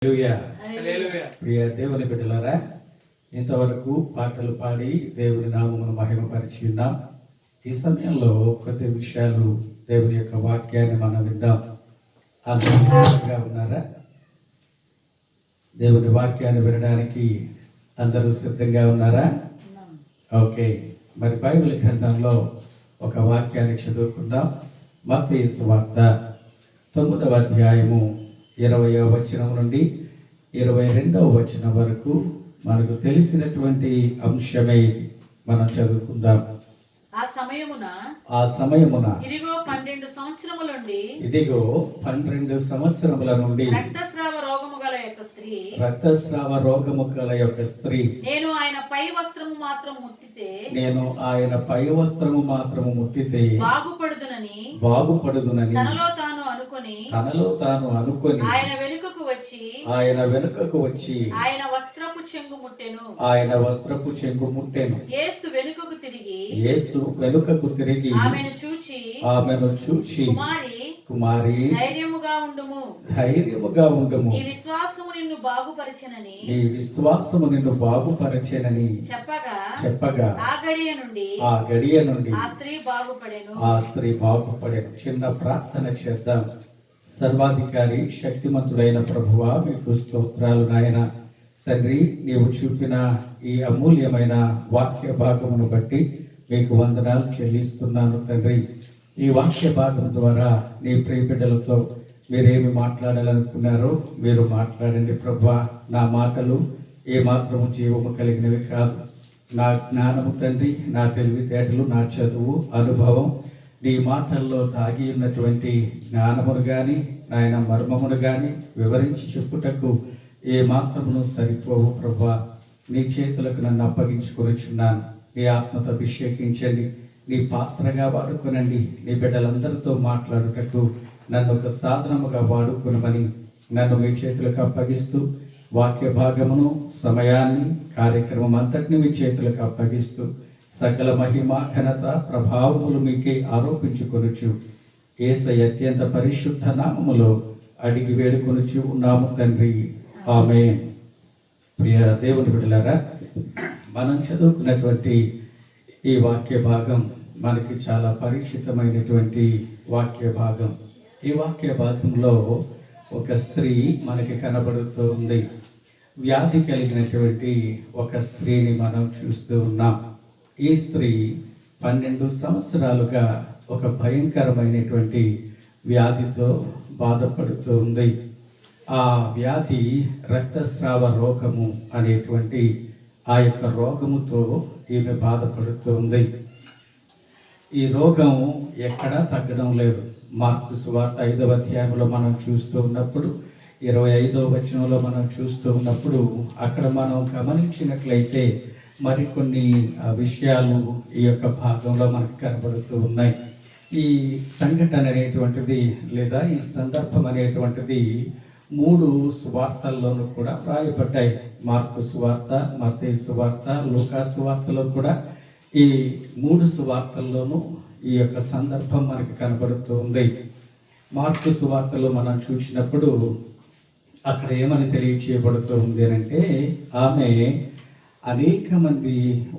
ప్రియ దేవుని బిడ్డలారా, ఇంతవరకు పాటలు పాడి దేవుని నామమును మహిమపరిచి ఉన్నాం. ఈ సమయంలో కొద్ది విషయాలు దేవుని యొక్క వాక్యాన్ని మనం విందాం. అందరూ సిద్ధంగా ఉన్నారా? దేవుని వాక్యాన్ని వినడానికి అందరూ సిద్ధంగా ఉన్నారా? ఓకే, మరి బైబిల్ గ్రంథంలో ఒక వాక్యాన్ని చదువుకుందాం. మత్తయి సువార్త 9వ అధ్యాయము 20వ వచనం నుండి 22వ వచనం వరకు మనకు తెలిసినటువంటి అంశమే ఇది. మనం చదువుకుందాం. ఆ సమయమున ఇదిగో 12 సంవత్సరముల నుండి రక్తస్రావ రోగము గల యొక్క స్త్రీ నేను ఆయన పై వస్త్రము మాత్రము ముట్టితే బాగుపడుదునని తనలో తాను అనుకొని ఆయన వెనుకకు వచ్చి ఆయన వస్త్రపు చెంగు ముట్టెను. యేసు వెనుకకు తిరిగి ఆమెను చూచి కుమారి ధైర్యముగా ఉండుము, నీ విశ్వాసము నిన్ను బాగుపరచెనని చెప్పగా ఆ గడియ నుండి ఆ స్త్రీ బాగుపడెను. చిన్న ప్రార్థన చేద్దాం. సర్వాధికారి శక్తిమంతుడైన ప్రభువా, మీకు స్తోత్రాలు నాయన. తండ్రి, నీవు చూపిన ఈ అమూల్యమైన వాక్య భాగమును బట్టి మీకు వందనాలు చెల్లిస్తున్నాను తండ్రి. ఈ వాక్య భాగం ద్వారా నీ ప్రియ బిడ్డలతో మీరేమి మాట్లాడాలనుకున్నారో మీరు మాట్లాడండి ప్రభువా. నా మాటలు ఏమాత్రము జీవము కలిగినవి కాదు. నా జ్ఞానము తండ్రి, నా తెలివితేటలు, నా చదువు, అనుభవం నీ మాటల్లో దాగి ఉన్నటువంటి జ్ఞానమును కానీ నాయన మర్మమును కానీ వివరించి చెప్పుటకు ఏ మాత్రమును సరిపోవు ప్రభువా. నీ చేతులకు నన్ను అప్పగించుకొనిచున్నాను. నీ ఆత్మతో అభిషేకించండి, నీ పాత్రగా వాడుకొనండి. నీ బిడ్డలందరితో మాట్లాడుటకు నన్ను ఒక సాధనముగా వాడుకొనమని నన్ను మీ చేతులకు అప్పగిస్తూ వాక్య భాగమును, సమయాన్ని, కార్యక్రమం అంతటిని మీ చేతులకు అప్పగిస్తూ సకల మహిమ, ఘనత, ప్రభావములు మీకే ఆరోపించుకొనుచు యేసయ్య అత్యంత పరిశుద్ధ నామములో అడిగి వేడుకొనుచు ఉన్నాము తండ్రి, ఆమేన్. ప్రియ దేవుని బిడ్డలారా, మనం చదువుకున్నటువంటి ఈ వాక్య భాగం మనకి చాలా పరిచితమైనటువంటి వాక్య భాగం. ఈ వాక్య భాగంలో ఒక స్త్రీ మనకి కనబడుతూ ఉంది. వ్యాధి కలిగినటువంటి ఒక స్త్రీని మనం చూస్తూ ఉన్నాం. ఈ స్త్రీ 12 సంవత్సరాలుగా ఒక భయంకరమైనటువంటి వ్యాధితో బాధపడుతూ ఉంది. ఆ వ్యాధి రక్తస్రావ రోగము అనేటువంటి ఆ యొక్క రోగముతో ఈమె బాధపడుతూ ఉంది. ఈ రోగం ఎక్కడా తగ్గడం లేదు. మార్కు సువార్త 5వ అధ్యాయంలో మనం చూస్తూ ఉన్నప్పుడు 25వ వచనంలో మనం చూస్తూ ఉన్నప్పుడు అక్కడ మనం గమనించినట్లయితే మరికొన్ని విషయాలు ఈ యొక్క భాగంలో మనకు కనబడుతూ ఉన్నాయి. ఈ సంఘటన అనేటువంటిది లేదా ఈ సందర్భం అనేటువంటిది 3 సువార్తల్లోనూ కూడా రాయబడ్డాయి. మార్కు సువార్త, మత్తయి సువార్త, లూకా సువార్తలో కూడా ఈ 3 సువార్తల్లోనూ ఈ యొక్క సందర్భం మనకి కనబడుతూ ఉంది. మార్కు సువార్తలో మనం చూసినప్పుడు అక్కడ ఏమని తెలియచేయబడుతూ ఉంది అంటే, ఆమె అనేక మంది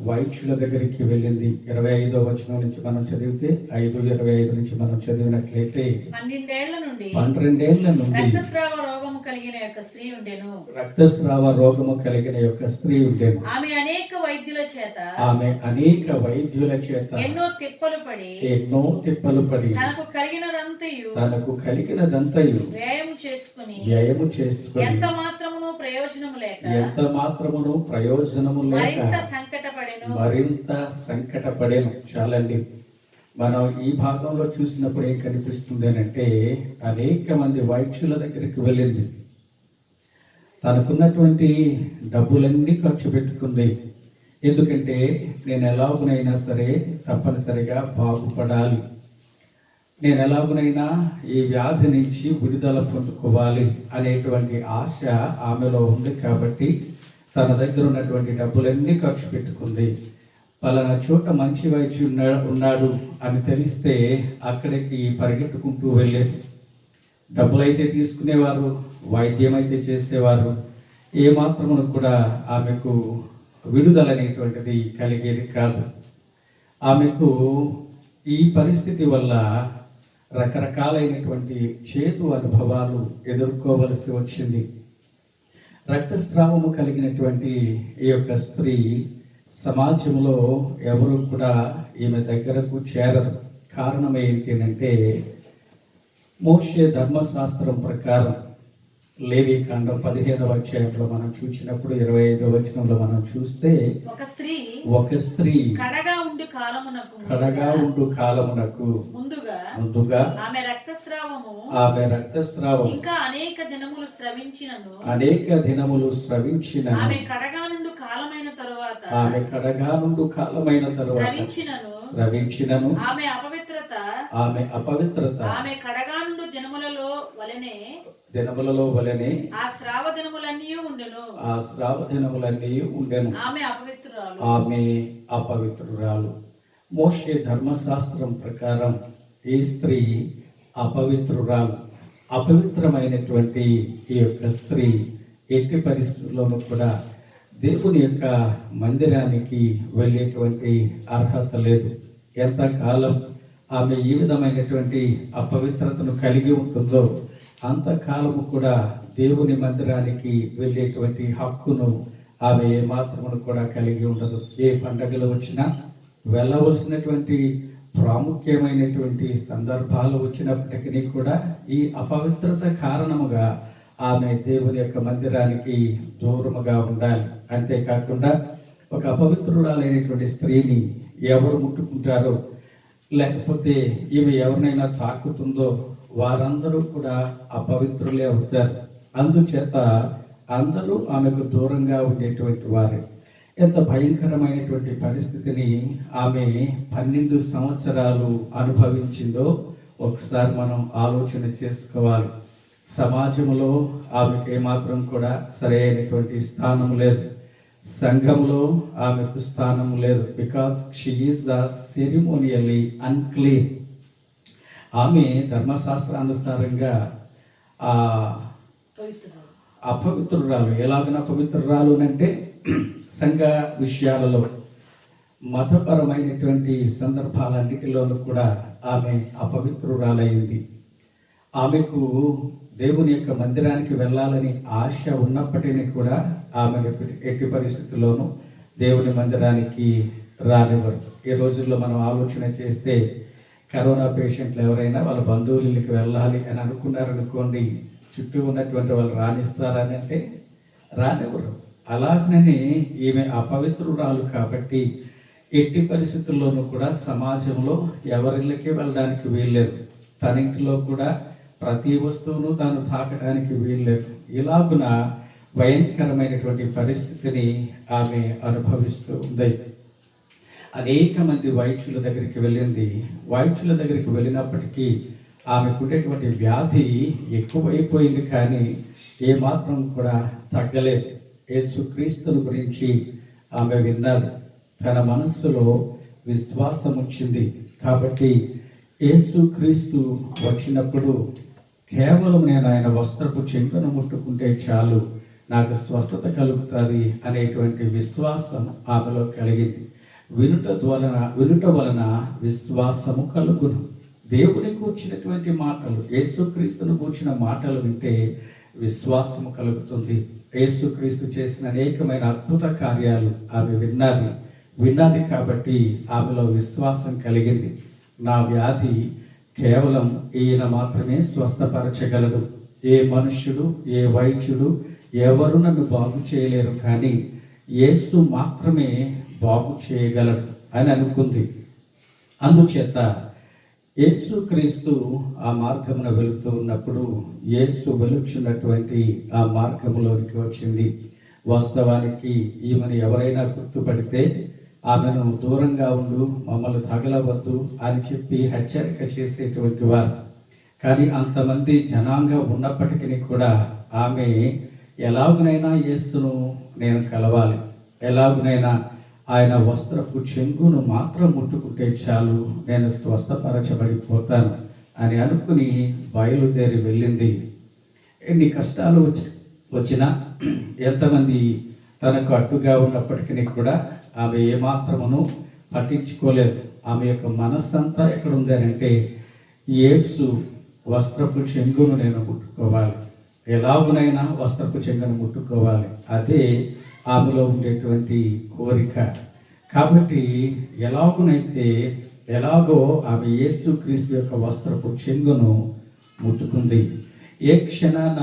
వైద్యుల దగ్గరికి వెళ్ళింది. 25వ వచనం నుంచి మనం చదివితే 5:25 నుంచి మనం చదివినట్లయితే 12 ఏళ్ల నుండి రక్తస్రావ రోగము కలిగిన యొక్క స్త్రీ ఉండేను. ఆమె అనేక వైద్యుల చేత ఎన్నో తిప్పలు పడి తనకు కలిగినదంతయు వ్యయము చేసుకుని ఎంత మాత్రమును ప్రయోజనము లేక మరింత సంకటపడేను. చాలండి. మనం ఈ భాగంలో చూసినప్పుడు ఏం కనిపిస్తుంది అంటే, అనేక మంది వైద్యుల దగ్గరికి వెళ్ళింది. తనకున్నటువంటి డబ్బులన్నీ ఖర్చు పెట్టుకుంది. ఎందుకంటే నేను ఎలాగునైనా సరే తప్పనిసరిగా బాగుపడాలి, నేను ఎలాగునైనా ఈ వ్యాధి నుంచి విడుదల పొందుకోవాలి అనేటువంటి ఆశ ఆమెలో ఉంది. కాబట్టి తన దగ్గర ఉన్నటువంటి డబ్బులన్నీ ఖర్చు పెట్టుకుంది. పలానా చోట మంచి వైద్యుడు ఉన్నాడు అని తెలిస్తే అక్కడికి పరిగెట్టుకుంటూ వెళ్ళేది. డబ్బులైతే తీసుకునేవారు, వైద్యం అయితే చేసేవారు, ఏమాత్రమును కూడా ఆమెకు విడుదల అనేటువంటిది కలిగేది కాదు. ఆమెకు ఈ పరిస్థితి వల్ల రకరకాలైనటువంటి చేదు అనుభవాలు ఎదుర్కోవలసి వచ్చింది. రక్తస్రావము కలిగినటువంటి ఈ యొక్క స్త్రీ సమాజంలో ఎవరు కూడా ఈమె దగ్గరకు చేరరు. కారణం ఏంటి అంటే, మోషే ధర్మశాస్త్రం ప్రకారం లేవీకాండం 15వ అధ్యాయంలో మనం చూసినప్పుడు 25వ వచనంలో మనం చూస్తే, ఒక స్త్రీ కడగా ఉండు కాలమునకు ముందుగా ఆమె రక్తస్రావం ఇంకా అనేక దినములు స్రవించిన ఆమె కడగా నుండు కాలమైన తరువాత స్రవించినను ఆమె అపవిత్రత ఆమె కడగా నుండు దినములలో వలెనే ఆ శ్రావ దినములన్నీ ఉండెను. ఆమె అపవిత్రురాలు. మోషే ధర్మశాస్త్రం ప్రకారం ఈ స్త్రీ అపవిత్రురాలు. అపవిత్రమైనటువంటి ఈ యొక్క స్త్రీ ఎట్టి పరిస్థితుల్లోనూ కూడా దేవుని యొక్క మందిరానికి వెళ్ళేటువంటి అర్హత లేదు. ఎంతకాలం ఆమె ఈ విధమైనటువంటి అపవిత్రతను కలిగి ఉంటుందో అంతకాలము కూడా దేవుని మందిరానికి వెళ్ళేటువంటి హక్కును ఆమె ఏమాత్రమును కూడా కలిగి ఉండదు. ఏ పండగలు వచ్చినా, వెళ్ళవలసినటువంటి ప్రాముఖ్యమైనటువంటి సందర్భాలు వచ్చినప్పటికీ కూడా ఈ అపవిత్రత కారణముగా ఆమె దేవుని యొక్క మందిరానికి దూరముగా ఉండాలి. అంతేకాకుండా ఒక అపవిత్రురాలైనటువంటి స్త్రీని ఎవరు ముట్టుకుంటారో, లేకపోతే ఈమె ఎవరినైనా తాకుతుందో వారందరూ కూడా అపవిత్రులే అవుతారు. అందుచేత అందరూ ఆమెకు దూరంగా ఉండేటువంటి వారే. ఎంత భయంకరమైనటువంటి పరిస్థితిని ఆమె 12 సంవత్సరాలు అనుభవించిందో ఒకసారి మనం ఆలోచన చేసుకోవాలి. సమాజంలో ఆమెకు ఏమాత్రం కూడా సరైనటువంటి స్థానం లేదు. సంఘంలో ఆమెకు స్థానం లేదు. Because she is the ceremonially unclean. ఆమె ధర్మశాస్త్రానుసారంగా అపవిత్రురాలు. ఎలాగన అపవిత్రురాలు అంటే, సంఘ విషయాలలో, మతపరమైనటువంటి సందర్భాలన్నిటిలోనూ కూడా ఆమె అపవిత్రురాలైంది. ఆమెకు దేవుని యొక్క మందిరానికి వెళ్ళాలని ఆశ ఉన్నప్పటికీ కూడా ఆమె ఎట్టి పరిస్థితుల్లోనూ దేవుని మందిరానికి రానివ్వరు. ఈ రోజుల్లో మనం ఆలోచన చేస్తే, కరోనా పేషెంట్లు ఎవరైనా వాళ్ళ బంధువులకి వెళ్ళాలి అని అనుకున్నారనుకోండి, చుట్టూ ఉన్నటువంటి వాళ్ళు రాణిస్తారని అంటే రానివ్వరు. అలాగనే ఈమె అపవిత్రురాలు కాబట్టి ఎట్టి పరిస్థితుల్లోనూ కూడా సమాజంలో ఎవరిళ్ళకి వెళ్ళడానికి వీల్లేదు. తన ఇంటిలో కూడా ప్రతి వస్తువును తాను తాకడానికి వీల్లేదు. ఇలాగున భయంకరమైనటువంటి పరిస్థితిని ఆమె అనుభవిస్తూ ఉంది. అనేక మంది వైద్యుల దగ్గరికి వెళ్ళింది. వైద్యుల దగ్గరికి వెళ్ళినప్పటికీ ఆమెకు ఉండేటువంటి వ్యాధి ఎక్కువైపోయింది, కానీ ఏమాత్రం కూడా తగ్గలేదు. యేసుక్రీస్తుని గురించి ఆమె విన్నది. తన మనస్సులో విశ్వాసం వచ్చింది. కాబట్టి యేసుక్రీస్తు వచ్చినప్పుడు కేవలం నేను ఆయన వస్త్రపు చెంగును ముట్టుకుంటే చాలు, నాకు స్వస్థత కలుగుతుంది అనేటువంటి విశ్వాసం ఆమెలో కలిగింది. వినుట వలన విశ్వాసము కలుగును. దేవుని కూర్చున్నటువంటి మాటలు, యేసుక్రీస్తును కూర్చిన మాటలు వింటే విశ్వాసము కలుగుతుంది. యేసుక్రీస్తు చేసిన అనేకమైన అద్భుత కార్యాలు ఆమె విన్నది కాబట్టి ఆమెలో విశ్వాసం కలిగింది. నా వ్యాధి కేవలం ఈయన మాత్రమే స్వస్థపరచగలడు. ఏ మనుష్యుడు, ఏ వైద్యుడు ఎవరు నన్ను బాగు చేయలేరు, కానీ యేసు మాత్రమే బాగు చేయగలడు అని అనుకుంది. అందుచేత యేసుక్రీస్తు ఆ మార్గమున వెళుతూ ఉన్నప్పుడు యేసు వెలుచున్నటువంటి ఆ మార్గంలోనికి వచ్చింది. వాస్తవానికి ఈమెను ఎవరైనా గుర్తుపడితే ఆమెను దూరంగా ఉండు, మమ్మల్ని తగలవద్దు అని చెప్పి హెచ్చరిక చేసేటువంటి వారు. కానీ అంతమంది జనాంగం ఉన్నప్పటికీ కూడా ఆమె ఎలాగునైనా యేసును నేను కలవాలి, ఎలాగునైనా ఆయన వస్త్రపు చెంగును మాత్రం ముట్టుకుంటే చాలు, నేను స్వస్థపరచబడిపోతాను అని అనుకుని బయలుదేరి వెళ్ళింది. ఎన్ని కష్టాలు వచ్చినా ఎంతమంది తనకు అడ్డుగా ఉన్నప్పటికీ కూడా ఆమె ఏమాత్రమును పట్టించుకోలేదు. ఆమె యొక్క మనస్సంతా ఎక్కడ ఉంది అని అంటే, యేసు వస్త్రపు చెంగును నేను ముట్టుకోవాలి, ఎలాగునైనా వస్త్రపు చెంగును ముట్టుకోవాలి, అదే ఆమెలో ఉండేటువంటి కోరిక. కాబట్టి ఎలాగో ఆమె యేసు క్రీస్తు యొక్క వస్త్రపు చెంగును ముట్టుకుంది. ఏ క్షణాన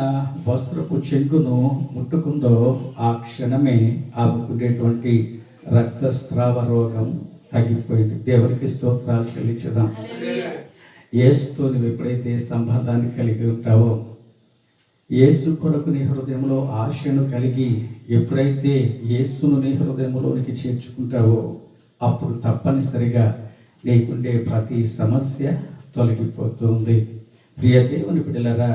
వస్త్రపు చెంగును ముట్టుకుందో ఆ క్షణమే ఆమెకుండేటువంటి రక్తస్రావ రోగం తగ్గిపోయింది. దేవునికి స్తోత్రాలు చెల్లించుదాం. యేసుతో నువ్వు ఎప్పుడైతే సంబంధాన్ని కలిగి ఉంటావో, యేసు కొరకు నీ హృదయంలో ఆశను కలిగి ఎప్పుడైతే యేసును నీ హృదయంలోనికి చేర్చుకుంటావో, అప్పుడు తప్పనిసరిగా నీకుండే ప్రతి సమస్య తొలగిపోతుంది. ప్రియ దేవుని బిడ్డలారా,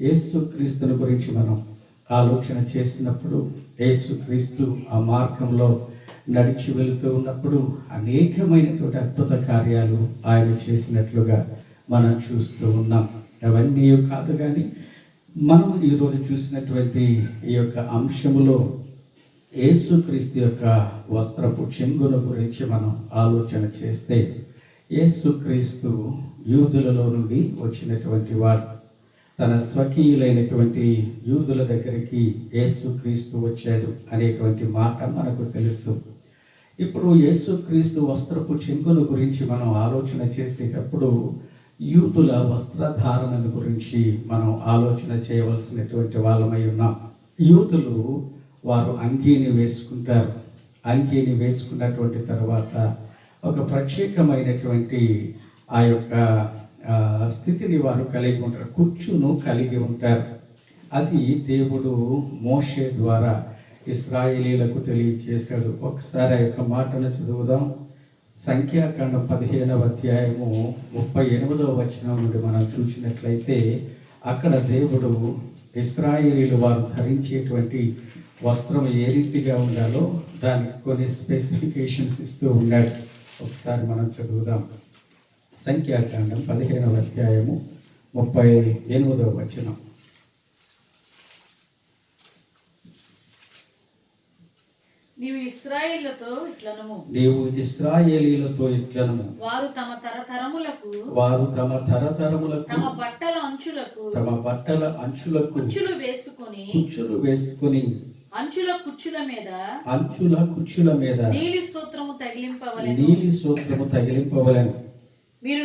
యేసు క్రీస్తుని గురించి మనం ఆలోచన చేసినప్పుడు, యేసు క్రీస్తు ఆ మార్గంలో నడిచి వెళుతూ ఉన్నప్పుడు అనేకమైనటువంటి అద్భుత కార్యాలు ఆయన చేసినట్లుగా మనం చూస్తూ ఉన్నాం. అవన్నీ కాదు కానీ మనం ఈరోజు చూసినటువంటి ఈ యొక్క అంశములో యేసుక్రీస్తు యొక్క వస్త్రపు చెంగును గురించి మనం ఆలోచన చేస్తే, యేసుక్రీస్తు యూదులలో నుండి వచ్చినటువంటి వాడు. తన స్వకీయులైనటువంటి యూదుల దగ్గరికి యేసుక్రీస్తు వచ్చాడు అనేటువంటి మాట మనకు తెలుసు. ఇప్పుడు యేసుక్రీస్తు వస్త్రపు చెంగును గురించి మనం ఆలోచన చేసేటప్పుడు యూదుల వస్త్రధారణను గురించి మనం ఆలోచన చేయవలసినటువంటి వాళ్ళమై ఉన్నాం. యూదులు వారు అంగీని వేసుకుంటారు. అంగీని వేసుకున్నటువంటి తర్వాత ఒక ప్రత్యేకమైనటువంటి ఆ యొక్క స్థితిని వారు కలిగి ఉంటారు, కుచ్చును కలిగి ఉంటారు. అది దేవుడు మోషే ద్వారా ఇశ్రాయేలీలకు తెలియజేశాడు. ఒకసారి ఆ యొక్క మాటను చదువుదాం. సంఖ్యాకాండం 15వ అధ్యాయము 38వ వచనం నుండి మనం చూసినట్లయితే, అక్కడ దేవుడు ఇశ్రాయేలీలు వారు ధరించేటువంటి వస్త్రం ఏ రీతిగా ఉండాలో దానికి కొన్ని స్పెసిఫికేషన్స్ ఇస్తూ ఉన్నాడు. ఒకసారి మనం చదువుదాం. సంఖ్యాకాండం 15వ అధ్యాయము 38వ వచనం. నీవు ఇశ్రాయేలీలతో ఇట్లనము, వారు తమ తరతరములకు తమ బట్టల అంచులకు కుచ్చులు వేసుకొని అంచుల కుచ్చుల మీద నీలి సూత్రము తగిలింపవలెను. మీరు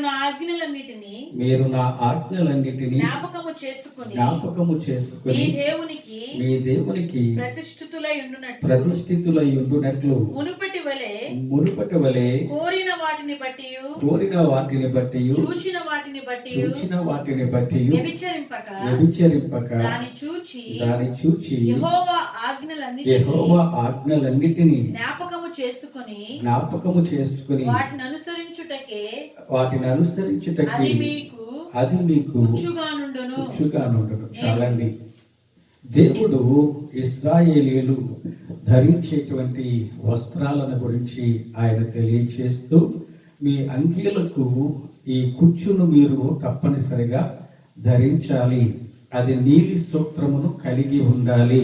నా ఆజ్ఞలన్నిటిని జ్ఞాపకము చేసుకొని మీ దేవునికి ప్రతిష్ఠితులై ఉండునట్లు మునుపటి వలె కోరిన వాటిని బట్టి చూచిన వాటిని బట్టి వ్యభిచరింపక దాని చూచి యెహోవా ఆజ్ఞలన్నిటిని జ్ఞాపకము చేసుకొని వాటిని అనుసరించుటకే అది మీకు కుచ్చుగా నుండును. చాలండి. దేవుడు ఇశ్రాయేలీయులు ధరించేటువంటి వస్త్రాలను గురించి ఆయన తెలియచేస్తూ, మీ అంగీలకు ఈ కుచ్చును మీరు తప్పనిసరిగా ధరించాలి, అది నీలి సూత్రమును కలిగి ఉండాలి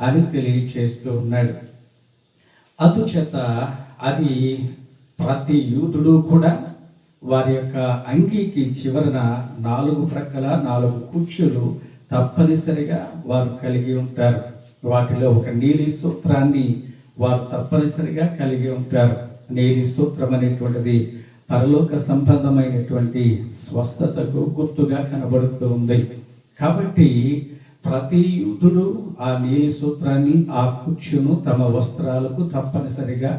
అని తెలియచేస్తూ ఉన్నాడు. అందుచేత అది ప్రతి యూదుడు కూడా వారి యొక్క అంగీకి చివరన 4 ప్రక్కల 4 కుచ్చులు తప్పనిసరిగా వారు కలిగి ఉంటారు. వాటిలో ఒక నీలి సూత్రాన్ని వారు తప్పనిసరిగా కలిగి ఉంటారు. నీలి సూత్రం అనేటువంటిది పరలోక సంబంధమైనటువంటి స్వస్థతకు గుర్తుగా కనబడుతూ ఉంది. కాబట్టి ప్రతి యూదుడు ఆ నీలి సూత్రాన్ని, ఆ కుచ్చును తమ వస్త్రాలకు తప్పనిసరిగా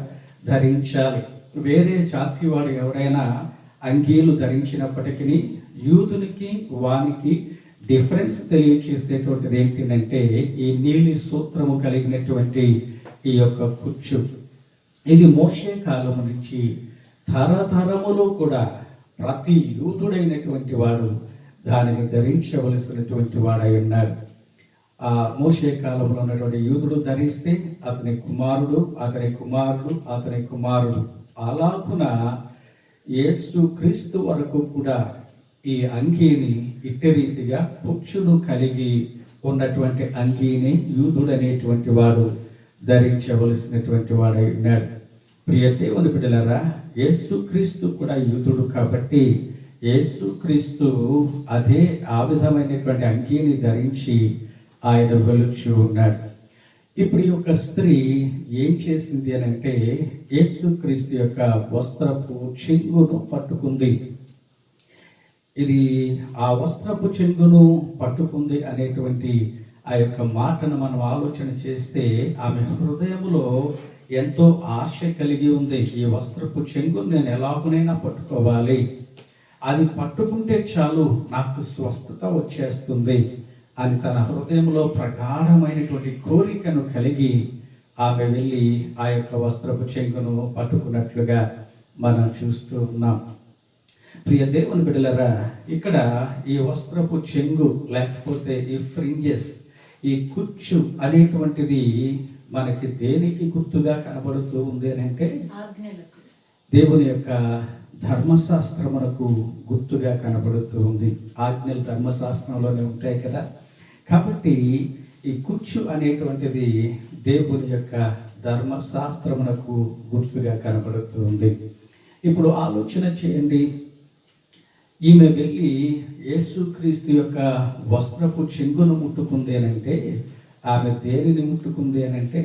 ధరించాలి. వేరే జాతి వాడు ఎవరైనా అంగీలు ధరించినప్పటికీ యూదునికి వానికి డిఫరెన్స్ తెలియచేసేటువంటిది ఏంటంటే, ఈ నీలి సూత్రము కలిగినటువంటి ఈ యొక్క కుచ్చు. ఇది మోషే కాలం నుంచి తరతరములో కూడా ప్రతి యూదుడైనటువంటి వాడు దానిని ధరించవలసినటువంటి వాడై ఉన్నాడు. ఆ మోషే కాలంలో ఉన్నటువంటి యూదుడు ధరిస్తే అతని కుమారుడు అలాగున యేసు క్రీస్తు వరకు కూడా ఈ అంగీని ఇట్టి రీతిగా కుచ్చును కలిగి ఉన్నటువంటి అంగీని యూదుడు అనేటువంటి వాడు ధరించవలసినటువంటి వాడై ఉన్నాడు. ప్రియ దేవుని బిడ్డలారా, యేసుక్రీస్తు కూడా యూదుడు కాబట్టి యేసుక్రీస్తు ఆ విధమైనటువంటి అంగీని ధరించి ఆయన వెలుచు ఉన్నాడు. ఇప్పుడు ఈ యొక్క స్త్రీ ఏం చేసింది అని అంటే యేసుక్రీస్తు యొక్క వస్త్రపు చెంగును పట్టుకుంది. ఇది ఆ వస్త్రపు చెంగును పట్టుకుంది అనేటువంటి ఆ యొక్క మాటను మనం ఆలోచన చేస్తే ఆమె హృదయంలో ఎంతో ఆశ కలిగి ఉంది. ఈ వస్త్రపు చెంగును నేను ఎలాగునైనా పట్టుకోవాలి, అది పట్టుకుంటే చాలు నాకు స్వస్థత వచ్చేస్తుంది అని తన హృదయంలో ప్రగాఢమైనటువంటి కోరికను కలిగి ఆమె వెళ్ళి ఆ యొక్క వస్త్రపు చెంగును పట్టుకున్నట్లుగా మనం చూస్తూ ఉన్నాం. ప్రియ దేవుని బిడ్డలారా, ఇక్కడ ఈ వస్త్రపు చెంగు లేకపోతే ఈ ఫ్రింజెస్, ఈ కుచ్చు అనేటువంటిది మనకి దేనికి గుర్తుగా కనబడుతూ ఉంది అని అంటే దేవుని యొక్క ధర్మశాస్త్రమునకు గుర్తుగా కనబడుతూ ఉంది. ఆజ్ఞలు ధర్మశాస్త్రంలోనే ఉంటాయి కదా. కాబట్టి ఈ కుచ్చు అనేటువంటిది దేవుని యొక్క ధర్మశాస్త్రమునకు గుర్తుగా కనబడుతూ ఉంది. ఇప్పుడు ఆలోచన చేయండి, ఈమె వెళ్ళి యేసుక్రీస్తు యొక్క వస్త్రపు చెంగును ముట్టుకుంది అని అంటే ఆమె దేనిని ముట్టుకుంది అని అంటే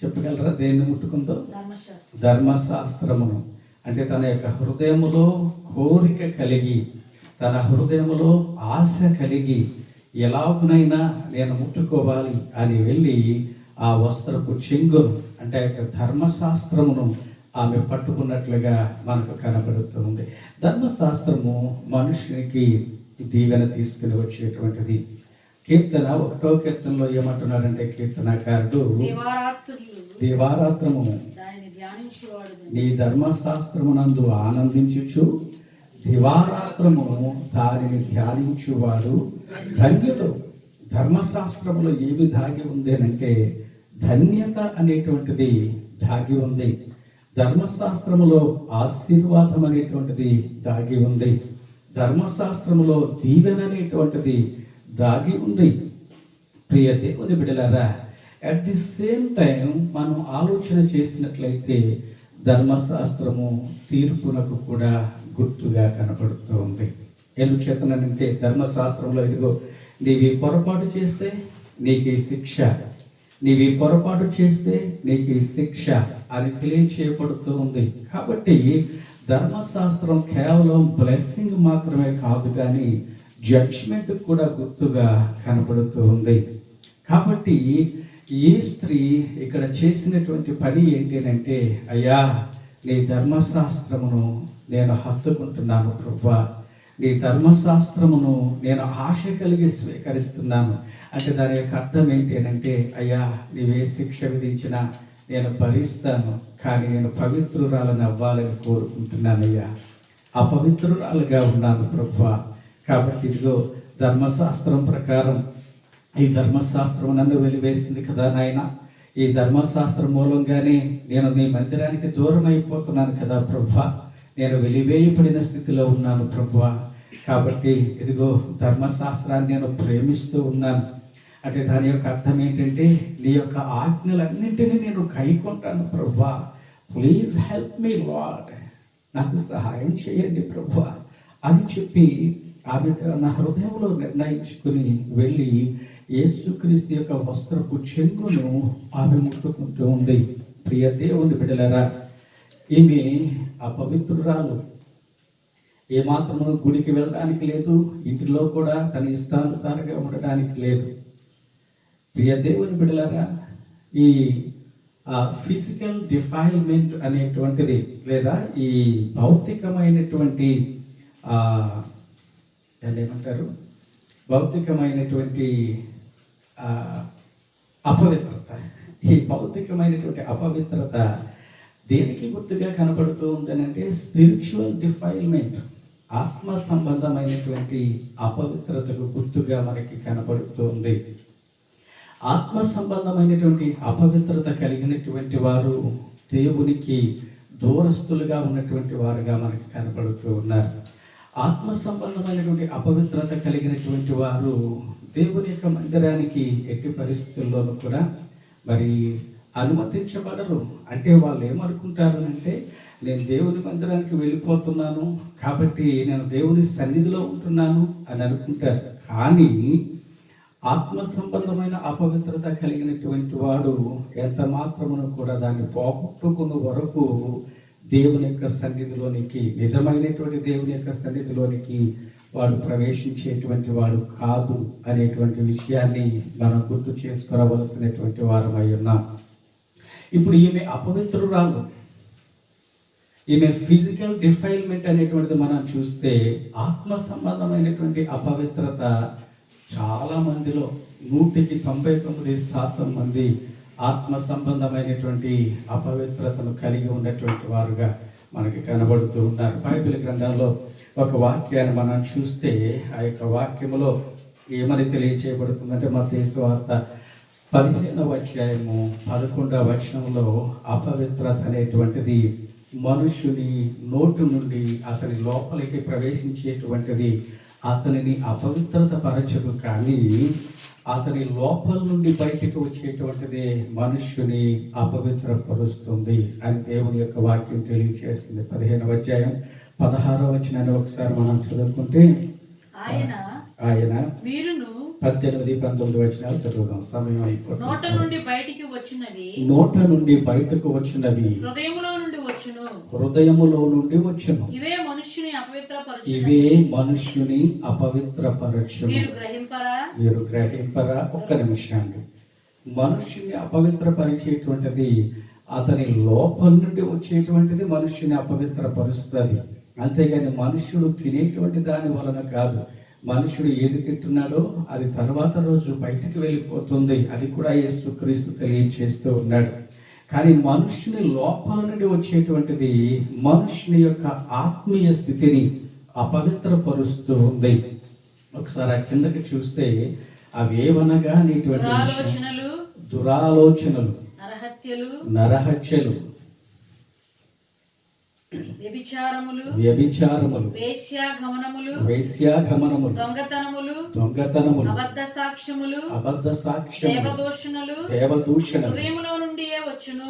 చెప్పగలరా? దేన్ని ముట్టుకుందో? ధర్మశాస్త్రమును. అంటే తన యొక్క హృదయములో కోరిక కలిగి, తన హృదయములో ఆశ కలిగి ఎలాగునైనా నేను ముట్టుకోవాలి అని వెళ్ళి ఆ వస్త్రపు చెంగును అంటే ధర్మశాస్త్రమును ఆమె పట్టుకున్నట్లుగా మనకు కనబడుతుంది. ధర్మశాస్త్రము మనుషునికి దీవెన తీసుకుని వచ్చేటువంటిది. కీర్తన 1వ కీర్తనలో ఏమంటున్నాడంటే కీర్తనకారుడు, దివారాత్రము నీ ధర్మశాస్త్రమునందు ఆనందించుచు దివారాత్రము దానిని ధ్యానించువాడు ధన్యుడు. ధర్మశాస్త్రములో ఏమి దాగి ఉంది అంటే ధన్యత అనేటువంటిది దాగి ఉంది. ధర్మశాస్త్రములో ఆశీర్వాదం అనేటువంటిది దాగి ఉంది. ధర్మశాస్త్రములో దీవెన అనేటువంటిది దాగి ఉంది. ప్రియ దేవుని బిడ్డలారా, అట్ ది సేమ్ టైం మనం ఆలోచన చేసినట్లయితే ధర్మశాస్త్రము తీర్పునకు కూడా గుర్తుగా కనపడుతూ ఉంది. ఎందుచేతనంటే ధర్మశాస్త్రంలో ఇదిగో నీవి పొరపాటు చేస్తే నీకు ఈ శిక్ష, నీవి పొరపాటు చేస్తే నీకు ఈ శిక్ష అని తెలియచేయబడుతూ ఉంది. కాబట్టి ధర్మశాస్త్రం కేవలం బ్లెస్సింగ్ మాత్రమే కాదు, కానీ జడ్జ్మెంట్ కూడా గుర్తుగా కనపడుతూ ఉంది. కాబట్టి ఈ స్త్రీ ఇక్కడ చేసినటువంటి పని ఏంటి అంటే, అయ్యా నీ ధర్మశాస్త్రమును నేను హత్తుకుంటున్నాను ప్రభువా, నీ ధర్మశాస్త్రమును నేను ఆశ కలిగి స్వీకరిస్తున్నాను. అంటే దాని యొక్క అర్థం ఏంటి అంటే, అయ్యా నీవే శిక్ష విధించినా నేను భరిస్తాను, కానీ నేను పవిత్రురాలను అవ్వాలని కోరుకుంటున్నానయ్యా, అపవిత్రురాలుగా ఉన్నాను ప్రభువా. కాబట్టి ఇదిగో ధర్మశాస్త్రం ప్రకారం ఈ ధర్మశాస్త్రం నన్ను వెలివేస్తుంది కదా నాయన, ఈ ధర్మశాస్త్రం మూలంగానే నేను నీ మందిరానికి దూరం అయిపోతున్నాను కదా ప్రభువా, నేను వెలివేయబడిన స్థితిలో ఉన్నాను ప్రభువా. కాబట్టి ఇదిగో ధర్మశాస్త్రాన్ని నేను ప్రేమిస్తూ ఉన్నాను. అంటే దాని యొక్క అర్థం ఏంటంటే, నీ యొక్క ఆజ్ఞలన్నింటినీ నేను కైకొంటాను ప్రభువా, ప్లీజ్ హెల్ప్ మీ లార్డ్, నాకు సహాయం చేయండి ప్రభువా అని చెప్పి ఆమె నా హృదయంలో నిర్ణయించుకుని వెళ్ళి యేసుక్రీస్తు యొక్క వస్త్రపు చెంగును ఆమె ముట్టుకుంటూ ఉంది. ప్రియ దేవుని బిడ్డలారా, ఈమె అపవిత్రురాలు, ఏమాత్రము గుడికి వెళ్ళడానికి లేదు, ఇంటిలో కూడా తన ఇష్టానుసారంగా ఉండడానికి లేదు. ప్రియ దేవుని బిడ్డలారా, ఈ ఫిజికల్ డిఫైల్మెంట్ అనేటువంటిది లేదా ఈ భౌతికమైనటువంటి దాన్ని ఏమంటారు, భౌతికమైనటువంటి అపవిత్రత, ఈ భౌతికమైనటువంటి అపవిత్రత దేనికి గుర్తుగా కనబడుతూ ఉందనంటే స్పిరిచువల్ డిఫైల్మెంట్, ఆత్మ సంబంధమైనటువంటి అపవిత్రతకు గుర్తుగా మనకి కనబడుతుంది. ఆత్మ సంబంధమైనటువంటి అపవిత్రత కలిగినటువంటి వారు దేవునికి దూరస్తులుగా ఉన్నటువంటి వారుగా మనకి కనబడుతూ ఉన్నారు. ఆత్మ సంబంధమైనటువంటి అపవిత్రత కలిగినటువంటి వారు దేవుని యొక్క మందిరానికి ఎట్టి పరిస్థితుల్లోనూ కూడా మరి అనుమతించబడరు. అంటే వాళ్ళు ఏమనుకుంటారు అంటే, నేను దేవుని మందిరానికి వెళ్ళిపోతున్నాను కాబట్టి నేను దేవుని సన్నిధిలో ఉంటున్నాను అని అనుకుంటారు. కానీ ఆత్మ సంబంధమైన అపవిత్రత కలిగినటువంటి వాడు ఎంత మాత్రమును కూడా దాన్ని పోగొట్టుకున్న వరకు దేవుని యొక్క సన్నిధిలోనికి, నిజమైనటువంటి దేవుని యొక్క సన్నిధిలోనికి వాడు ప్రవేశించేటువంటి వాడు కాదు అనేటువంటి విషయాన్ని మనం గుర్తు చేసుకోవలసినటువంటి వారమై ఉన్నాం. ఇప్పుడు ఈమె అపవిత్రురాలు, ఈమె ఫిజికల్ డిఫైల్మెంట్ అనేటువంటిది మనం చూస్తే ఆత్మ సంబంధమైనటువంటి అపవిత్రత చాలా మందిలో 99% మంది ఆత్మ సంబంధమైనటువంటి అపవిత్రతను కలిగి ఉన్నటువంటి వారుగా మనకి కనబడుతూ ఉన్నారు. బైబిల్ గ్రంథంలో ఒక వాక్యాన్ని మనం చూస్తే ఆ యొక్క వాక్యములో ఏమని తెలియచేయబడుతుందంటే, మత్తయి సువార్త 15వ అధ్యాయము 11వ వచనంలో అపవిత్రత అనేటువంటిది మనుష్యుని నోటు నుండి అతని లోపలికి ప్రవేశించేటువంటిది అతనిని అపవిత్రత పరచదు, కానీ అతని లోపల నుండి బయటికి వచ్చేటువంటిది మనుష్యుని అపవిత్రపరుస్తుంది అని దేవుని యొక్క వాక్యం తెలియజేస్తుంది. 15వ అధ్యాయం 16వ వచనాన్ని ఒకసారి మనం చదువుకుంటే, ఆయన మీరును 18, 19 వచనాలు చదువుదాం, సమయం అయిపోతుంది. నోట నుండి బయటకు వచ్చినవి హృదయములో నుండి వచ్చును. ఇవే మనుష్యుని అపవిత్రపరచును. మీరు గ్రహింపరా? ఒక్క నిమిషాన్ని. మనుష్యుని అపవిత్రపరిచేటువంటిది అతని లోపల నుండి వచ్చేటువంటిది మనుష్యుని అపవిత్రపరుస్తుంది. అంతేగాని మనుష్యుడు తినేటువంటి దాని వలన కాదు. మనుషుడు ఏది తింటున్నాడో అది తర్వాత రోజు బయటికి వెళ్ళిపోతుంది. అది కూడా యేసుక్రీస్తు తెలియజేస్తూ ఉన్నాడు. కానీ మనుషుని లోపల నుండి వచ్చేటువంటిది మనుషుని యొక్క ఆత్మీయ స్థితిని అపవిత్రపరుస్తూ ఉంది. ఒకసారి ఆ కిందకి చూస్తే అవేవనగా నీటువంటి దురాలోచనలు, నరహత్యలు, వ్యభిచారములు, వేశ్యాగమనములు, దొంగతనములు, అబద్ధ సాక్ష్యములు, దేవదూషణలు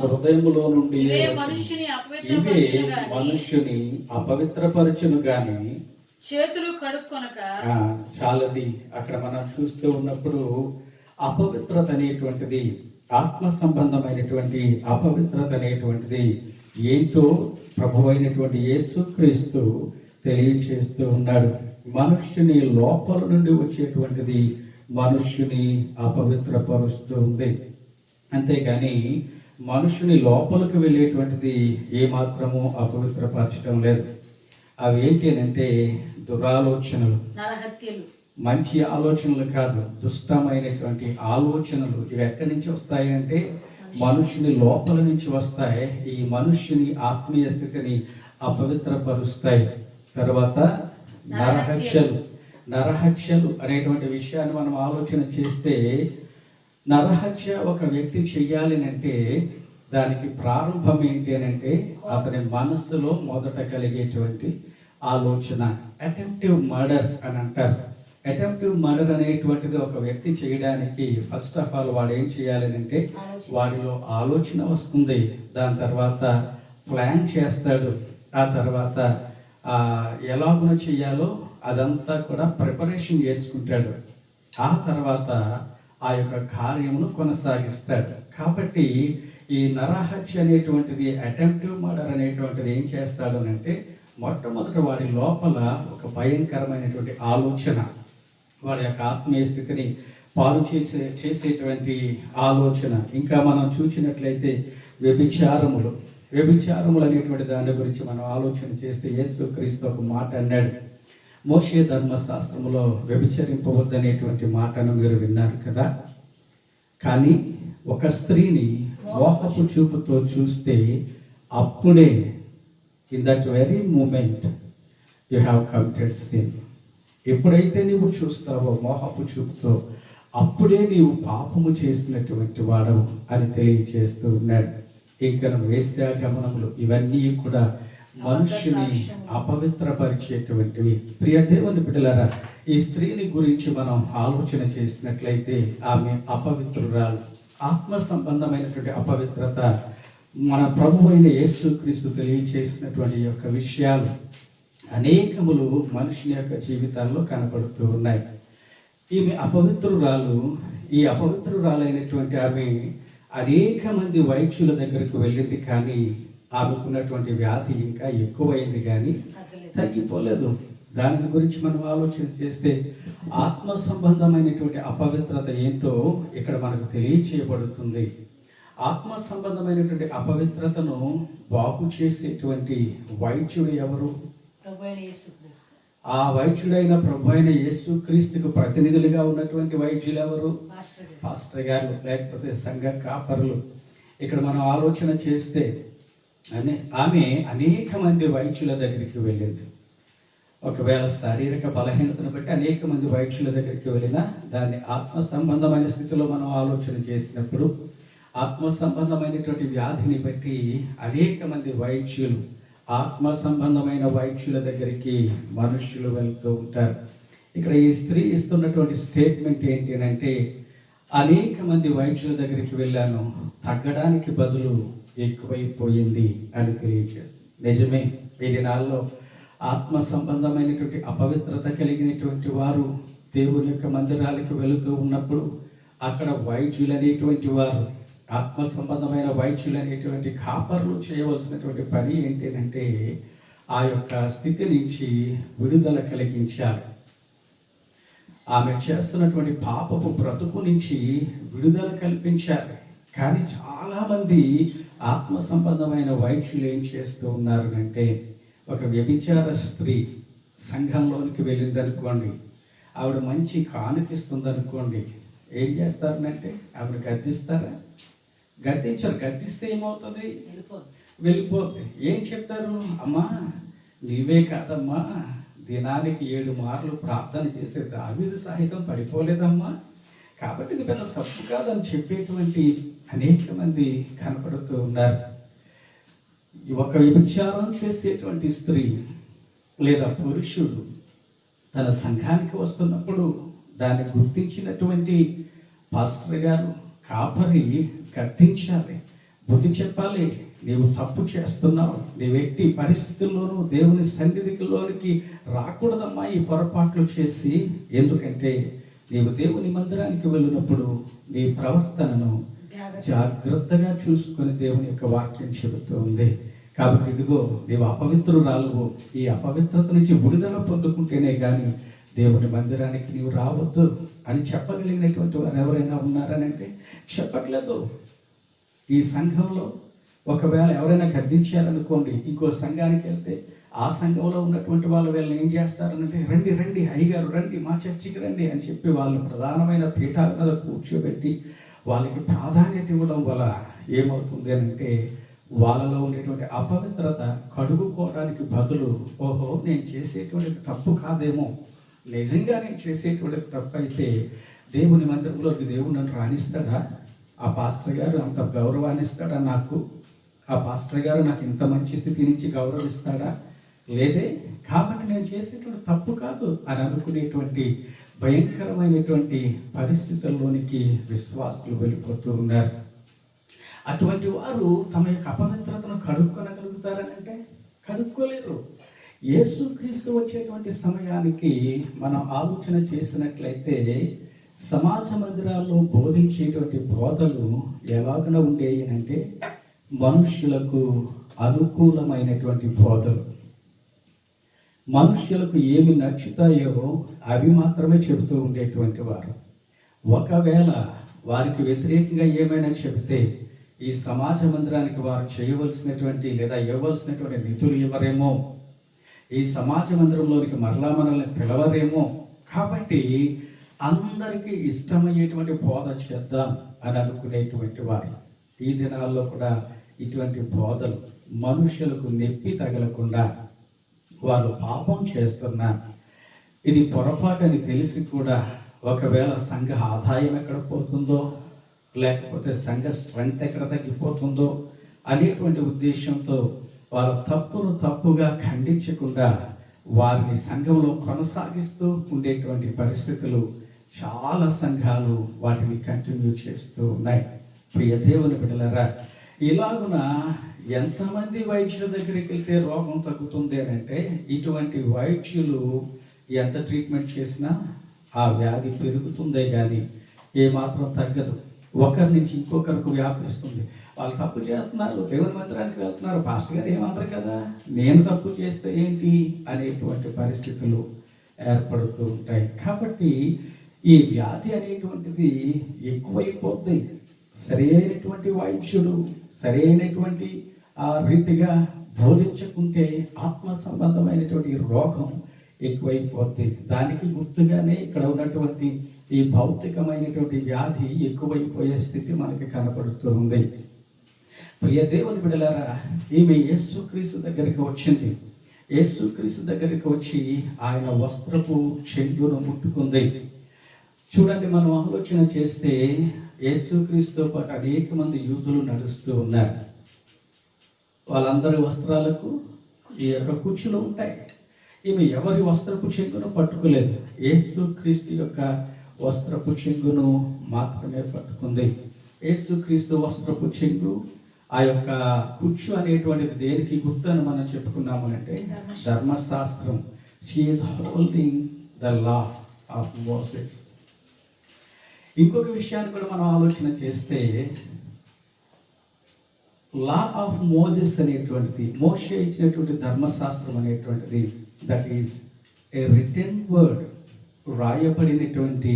హృదయములో నుండి ఇవే మనుష్యుని అపవిత్రపరచును గాని చేతులు కడుక్కొనక. చాలది. అక్కడ మనం చూస్తూ ఉన్నప్పుడు అపవిత్రత అనేటువంటిది, ఆత్మ సంబంధమైనటువంటి అపవిత్రత అనేటువంటిది ఏంటో ప్రభువైనటువంటి యేసుక్రీస్తు తెలియచేస్తూ ఉన్నాడు. మనుష్యుని లోపల నుండి వచ్చేటువంటిది మనుష్యుని అపవిత్రపరుస్తూ ఉంది. అంతేగాని మనుష్యుని లోపలికి వెళ్ళేటువంటిది ఏమాత్రము అపవిత్రపరచడం లేదు. అవి ఏంటి అంటే దురాలోచనలు, మంచి ఆలోచనలు కాదు, దుష్టమైనటువంటి ఆలోచనలు. ఇవి ఎక్కడి నుంచి వస్తాయి అంటే మనుష్యుని లోపల నుంచి వస్తాయి. ఈ మనుష్యుని ఆత్మీయ స్థితిని అపవిత్రపరుస్తాయి. తర్వాత నరహత్యలు అనేటువంటి విషయాన్ని మనం ఆలోచన చేస్తే, నరహత్య ఒక వ్యక్తి చెయ్యాలి అంటే దానికి ప్రారంభం ఏంటి అని అంటే అతని మనస్సులో మొదట కలిగేటువంటి ఆలోచన అటెంప్టివ్ మర్డర్ అని అంటారు. అటెంప్టివ్ మర్డర్ అనేటువంటిది ఒక వ్యక్తి చేయడానికి ఫస్ట్ ఆఫ్ ఆల్ వాడు ఏం చేయాలి అంటే వాడిలో ఆలోచన వస్తుంది. దాని తర్వాత ప్లాన్ చేస్తాడు. ఆ తర్వాత ఎలాగో చేయాలో అదంతా కూడా ప్రిపరేషన్ చేసుకుంటాడు. ఆ తర్వాత ఆ యొక్క కార్యమును కొనసాగిస్తాడు. కాబట్టి ఈ నరహత్య అనేటువంటిది, అటెంప్టివ్ మర్డర్ అనేటువంటిది ఏం చేస్తాడు అంటే మొట్టమొదట వాడి లోపల ఒక భయంకరమైనటువంటి ఆలోచన, వాడి యొక్క ఆత్మీయ స్థితిని పాడు చేసేటువంటి ఆలోచన. ఇంకా మనం చూసినట్లయితే వ్యభిచారములు అనేటువంటి దాని గురించి మనం ఆలోచన చేస్తే యేసుక్రీస్తు ఒక మాట అన్నాడు. మోషే ధర్మశాస్త్రములో వ్యభిచరింపవద్దనేటువంటి మాటను మీరు విన్నారు కదా. కానీ ఒక స్త్రీని మోహపు చూపుతో చూస్తే అప్పుడే in that very moment you have committed sin. ఎప్పుడైతే నీవు చూస్తావో మోహపు చూపుతో, అప్పుడే నీవు పాపము చేసినటువంటి వాడవు అని తెలియజేస్తూ ఉన్నాడు. ఇంకా వేశ్యాగమనములు ఇవన్నీ కూడా మనుషుని అపవిత్రపరిచేటువంటివి. ప్రియ దేవుని బిడ్డలారా, ఈ స్త్రీని గురించి మనం ఆలోచన చేసినట్లయితే ఆమె అపవిత్రురాలు. ఆత్మ సంబంధమైనటువంటి అపవిత్రత మన ప్రభు అయిన యేసుక్రీస్తు తెలియచేసినటువంటి యొక్క విషయాలు అనేకములు మనుషుని యొక్క జీవితాల్లో కనపడుతూ ఉన్నాయి. ఈమె అపవిత్రురాలు. ఈ అపవిత్రురాలైనటువంటి ఆమె అనేక మంది వైద్యుల దగ్గరకు వెళ్ళింది, కానీ ఆమెకున్నటువంటి వ్యాధి ఇంకా ఎక్కువైంది కానీ తగ్గిపోలేదు. దాని గురించి మనం ఆలోచన చేస్తే ఆత్మ సంబంధమైనటువంటి అపవిత్రత ఏంటో ఇక్కడ మనకు తెలియచేయబడుతుంది. ఆత్మ సంబంధమైనటువంటి అపవిత్రతను బాగు చేసేటువంటి వైద్యుడు ఎవరు? ఆ వైద్యుడైన ప్రభు అయిన యేసుక్రీస్తుకు ప్రతినిధులుగా ఉన్నటువంటి వైద్యులు ఎవరు? పాస్టర్ గారు, లేకపోతే సంఘ కాపరులు. ఇక్కడ మనం ఆలోచన చేస్తే ఆమె అనేక మంది వైద్యుల దగ్గరికి వెళ్ళింది. ఒకవేళ శారీరక బలహీనతను బట్టి అనేక మంది వైద్యుల దగ్గరికి వెళ్ళినా దాన్ని ఆత్మ సంబంధమైన స్థితిలో మనం ఆలోచన చేసినప్పుడు ఆత్మ సంబంధమైనటువంటి వ్యాధిని బట్టి అనేక మంది వైద్యులు, ఆత్మ సంబంధమైన వైద్యుల దగ్గరికి మనుష్యులు వెళ్తూ ఉంటారు. ఇక్కడ ఈ స్త్రీ ఇస్తున్నటువంటి స్టేట్మెంట్ ఏంటి అంటే, అనేక మంది వైద్యుల దగ్గరికి వెళ్ళాను, తగ్గడానికి బదులు ఎక్కువైపోయింది అని తెలియజేస్తుంది. నిజమే, ఈ దినాల్లో ఆత్మ సంబంధమైనటువంటి అపవిత్రత కలిగినటువంటి వారు దేవుని యొక్క మందిరాలకు వెళుతూ ఉన్నప్పుడు అక్కడ వైద్యులు అనేటువంటి వారు, ఆత్మ సంబంధమైన వైద్యులు అనేటువంటి కాపర్లు చేయవలసినటువంటి పని ఏంటంటే ఆ యొక్క స్థితి నుంచి విడుదల కలిగించాలి. ఆమె చేస్తున్నటువంటి పాపపు బ్రతుకు నుంచి విడుదల కల్పించాలి. కానీ చాలామంది ఆత్మ సంబంధమైన వైద్యులు ఏం చేస్తూ ఉన్నారు అంటే, ఒక వ్యభిచార స్త్రీ సంఘంలోనికి వెళ్ళిందనుకోండి, ఆవిడ మంచి కానుకిస్తుందనుకోండి, ఏం చేస్తారనంటే ఆవిడ గద్దిస్తారా? గద్దించరు. గద్దిస్తే ఏమవుతుంది? వెళ్ళిపోద్ది. ఏం చెప్తారు? అమ్మా నీవే కాదమ్మా, దినానికి 7 మార్లు ప్రార్థన చేసే దావీదు సహితం పడిపోలేదమ్మా, కాబట్టి ఇది పెద్ద తప్పు కాదని చెప్పేటువంటి అనేక మంది కనపడుతూ ఉన్నారు. ఒక వ్యభిచారం చేసేటువంటి స్త్రీ లేదా పురుషుడు తన సంఘానికి వస్తున్నప్పుడు దాన్ని గుర్తించినటువంటి పాస్టర్ గారు, కాపరి గద్దించాలి, బుద్ధి చెప్పాలి. నీవు తప్పు చేస్తున్నావు, నీవు ఎట్టి పరిస్థితుల్లోనూ దేవుని సన్నిధిలోనికి రాకూడదమ్మా ఈ పొరపాట్లు చేసి. ఎందుకంటే నీవు దేవుని మందిరానికి వెళ్ళినప్పుడు నీ ప్రవర్తనను జాగ్రత్తగా చూసుకొని దేవుని యొక్క వాక్యం చెబుతూ ఉంది. కాబట్టి ఇదిగో నీవు అపవిత్రురాలువు, ఈ అపవిత్రత నుంచి విడుదల పొందుకుంటేనే కానీ దేవుని మందిరానికి నీవు రావద్దు అని చెప్పగలిగినటువంటి వారు ఎవరైనా ఉన్నారనంటే చెప్పట్లేదు. ఈ సంఘంలో ఒకవేళ ఎవరైనా గద్దించారనుకోండి, ఇంకో సంఘానికి వెళ్తే ఆ సంఘంలో ఉన్నటువంటి వాళ్ళు వీళ్ళని ఏం చేస్తారనంటే, రండి రండి అయ్యగారు రండి, మా చర్చికి రండి అని చెప్పి వాళ్ళు ప్రధానమైన పీఠాల మీద కూర్చోబెట్టి వాళ్ళకి ప్రాధాన్యత ఇవ్వడం వల్ల ఏమవుతుంది అంటే, వాళ్ళలో ఉండేటువంటి అపవిత్రత కడుగుకోవడానికి బదులు, ఓహో నేను చేసేటువంటిది తప్పు కాదేమో, నిజంగా నేను చేసేటువంటిది తప్పు అయితే దేవుని మందిరంలోకి దేవుడు నన్ను రాణిస్తాడా? ఆ పాస్టర్ గారు అంత గౌరవాన్ని ఇస్తాడా నాకు? ఆ పాస్టర్ గారు నాకు ఇంత మంచి స్థితి నుంచి గౌరవిస్తాడా? లేదే. కాబట్టి నేను చేసేటువంటి తప్పు కాదు అని అనుకునేటువంటి భయంకరమైనటువంటి పరిస్థితుల్లోనికి విశ్వాసులు వెళ్ళిపోతూ ఉన్నారు. అటువంటి వారు తమ యొక్క అపవిత్రతను కడుక్కొనగలుగుతారనంటే కడుక్కోలేరు. యేసుక్రీస్తు వచ్చేటువంటి సమయానికి మనం ఆలోచన చేసినట్లయితే సమాజ మందిరాల్లో బోధించేటువంటి బోధలు ఎలాగన ఉండేవి అంటే, మనుష్యులకు అనుకూలమైనటువంటి బోధలు, మనుష్యులకు ఏమి నచ్చుతాయో అవి మాత్రమే చెబుతూ ఉండేటువంటి వారు. ఒకవేళ వారికి వ్యతిరేకంగా ఏమైనా చెబితే ఈ సమాజ మందిరానికి వారు చేయవలసినటువంటి లేదా ఇవ్వవలసినటువంటి నిధులు ఇవ్వరేమో, ఈ సమాజ మందిరంలోనికి మరలా మనల్ని పిలవరేమో, కాబట్టి అందరికీ ఇష్టమయ్యేటువంటి బోధ చేద్దాం అని అనుకునేటువంటి వారు. ఈ దినాల్లో కూడా ఇటువంటి బోధలు మనుషులకు నొప్పి తగలకుండా వారు పాపం చేస్తున్నారు. ఇది పొరపాటని తెలిసి కూడా ఒకవేళ సంఘ ఆదాయం ఎక్కడ పోతుందో, లేకపోతే సంఘ స్ట్రెంగ్త్ ఎక్కడ తగ్గిపోతుందో అనేటువంటి ఉద్దేశంతో వాళ్ళ తప్పును తప్పుగా ఖండించకుండా వారిని సంఘంలో కొనసాగిస్తూ ఉండేటువంటి పరిస్థితులు చాలా సంఘాలు వాటిని కంటిన్యూ చేస్తూ ఉన్నాయి. ప్రియ దేవుని బిడ్డలారా, ఇలాగున ఎంతమంది వైద్యుల దగ్గరికి వెళ్తే రోగం తగ్గుతుంది అని అంటే, ఇటువంటి వైద్యులు ఎంత ట్రీట్మెంట్ చేసినా ఆ వ్యాధి పెరుగుతుందే కానీ ఏమాత్రం తగ్గదు. ఒకరి నుంచి ఇంకొకరికి వ్యాపిస్తుంది. వాళ్ళు తప్పు చేస్తున్నారు, దేవుని మందిరానికి వెళ్తున్నారు, పాస్టర్ గారు ఏమన్నారు కదా, నేను తప్పు చేస్తే ఏంటి అనేటువంటి పరిస్థితులు ఏర్పడుతూ ఉంటాయి. కాబట్టి ఈ వ్యాధి అనేటువంటిది ఎక్కువైపోద్ది. సరైనటువంటి వైద్యుడు సరైనటువంటి ఆ రీతిగా బోధించకుంటే ఆత్మ సంబంధమైనటువంటి రోగం ఎక్కువైపోద్ది. దానికి గుర్తుగానే ఇక్కడ ఉన్నటువంటి ఈ భౌతికమైనటువంటి వ్యాధి ఎక్కువైపోయే స్థితి మనకి కనపడుతూ ఉంది. ప్రియ దేవుని బిడ్డలారా, ఈమె యేసుక్రీస్తు దగ్గరికి వచ్చింది. యేసుక్రీస్తు దగ్గరికి వచ్చి ఆయన వస్త్రపు చెంగును ముట్టుకుంది. చూడండి, మనం ఆలోచన చేస్తే యేసుక్రీస్తుతో పాటు అనేక మంది యూదులు నడుస్తూ ఉన్నారు. వాళ్ళందరి వస్త్రాలకు ఈ యొక్క కుచ్చులు ఉంటాయి. ఈమె ఎవరి వస్త్రపు చెంగును పట్టుకోలేదు, యేసుక్రీస్తు యొక్క వస్త్రపు చెంగును మాత్రమే పట్టుకుంది. యేసుక్రీస్తు వస్త్రపు చెంగు, ఆ యొక్క కుచ్చు అనేటువంటిది దేనికి గుర్తు అని మనం చెప్పుకున్నాము అంటే ధర్మశాస్త్రం. She is holding the law of Moses. ఇంకొక విషయాన్ని కూడా మనం ఆలోచన చేస్తే, లా ఆఫ్ మోసెస్ అనేటువంటిది, మోషే ఇచ్చినటువంటి ధర్మశాస్త్రం అనేటువంటిది, that is a written word, వ్రాయబడినటువంటి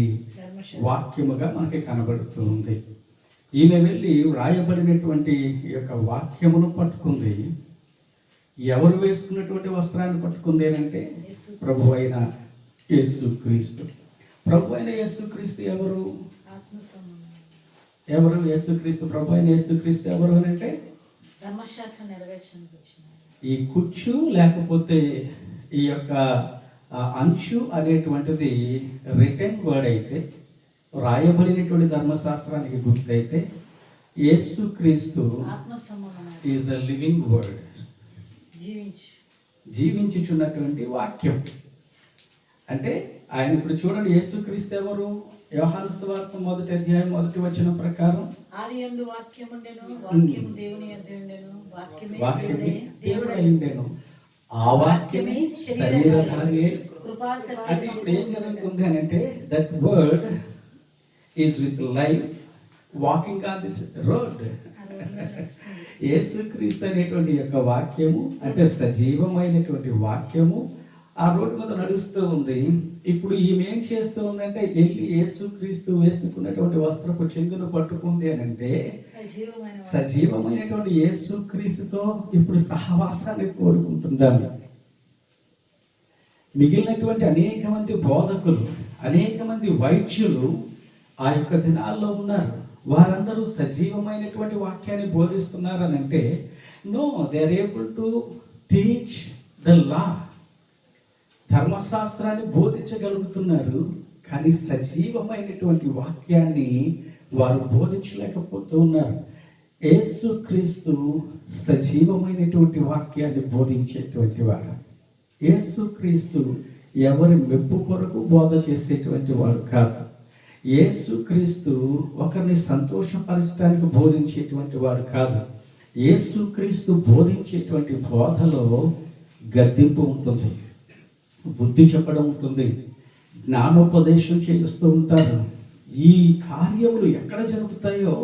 వాక్యముగా మనకి కనబడుతూ ఉంది. ఈమె వెళ్ళి వ్రాయబడినటువంటి ఈ యొక్క వాక్యమును పట్టుకుంది. ఎవరు వేసుకున్నటువంటి వస్త్రాన్ని పట్టుకుంది అంటే ప్రభు అయిన యేసుక్రీస్తు. ప్రభు అయిన యేసుక్రీస్తు ఎవరు? ఎవరు యేసుక్రీస్తు? ప్రభు అయిన యేసుక్రీస్తు ఎవరు అని అంటే ఈ కుచ్చు లేకపోతే ఈ యొక్క అంచు అనేటువంటిది రిటెన్ వర్డ్ అయితే, రాయబడినటువంటి ధర్మశాస్త్రానికి గుర్తయితే, యేసుక్రీస్తు ఈజ్ ద లివింగ్ వర్డ్, జీవించుచున్నటువంటి వాక్యం. అంటే ఆయన ఇప్పుడు చూడండి, యేసుక్రీస్తు ఎవరు? యోహాను సువార్త 1వ అధ్యాయం 1వ వచనం ప్రకారం ఆదియందు వాక్యము ఉండెను, వాక్యము దేవుని యొద్ద ఉండెను, వాక్యమే దేవుడై ఉండెను, ఆ వాక్యమే శరీరధారి. అది ఇప్పుడు ఏం జరుగుతుంది అని అంటే, that word is with life walking on this road. యేసుక్రీస్తు అనేటువంటి యొక్క వాక్యము అంటే సజీవమైనటువంటి వాక్యము ఆ రోడ్డు మీద నడుస్తూ ఉంది. ఇప్పుడు ఈమె ఏం చేస్తూ ఉందంటే, వెళ్ళి యేసుక్రీస్తు వేసుకున్నటువంటి వస్త్రపు చెంగును పట్టుకుంది అని అంటే, సజీవమైనటువంటి యేసుక్రీస్తుతో ఇప్పుడు సహవాసాన్ని కోరుకుంటుందాము. మిగిలినటువంటి అనేక మంది బోధకులు, అనేక మంది వైద్యులు ఆ యొక్క దినాల్లో ఉన్నారు. వారందరూ సజీవమైనటువంటి వాక్యాన్ని బోధిస్తున్నారని అంటే, no, they are able to teach the law. ధర్మశాస్త్రాన్ని బోధించగలుగుతున్నారు, కానీ సజీవమైనటువంటి వాక్యాన్ని వారు బోధించలేకపోతూ ఉన్నారు. యేసుక్రీస్తు సజీవమైనటువంటి వాక్యాన్ని బోధించేటువంటి వాడు. యేసుక్రీస్తు ఎవరి మెప్పు కొరకు బోధ చేసేటువంటి వాడు కాదు. యేసుక్రీస్తు ఒకరిని సంతోషపరచడానికి బోధించేటువంటి వాడు కాదు. యేసుక్రీస్తు బోధించేటువంటి బోధలో గద్దింపు ఉంటుంది, బుద్ధి చెప్పడం ఉంటుంది, జ్ఞానోపదేశం చేస్తూ ఉంటారు. ఈ కార్యములు ఎక్కడ జరుగుతాయో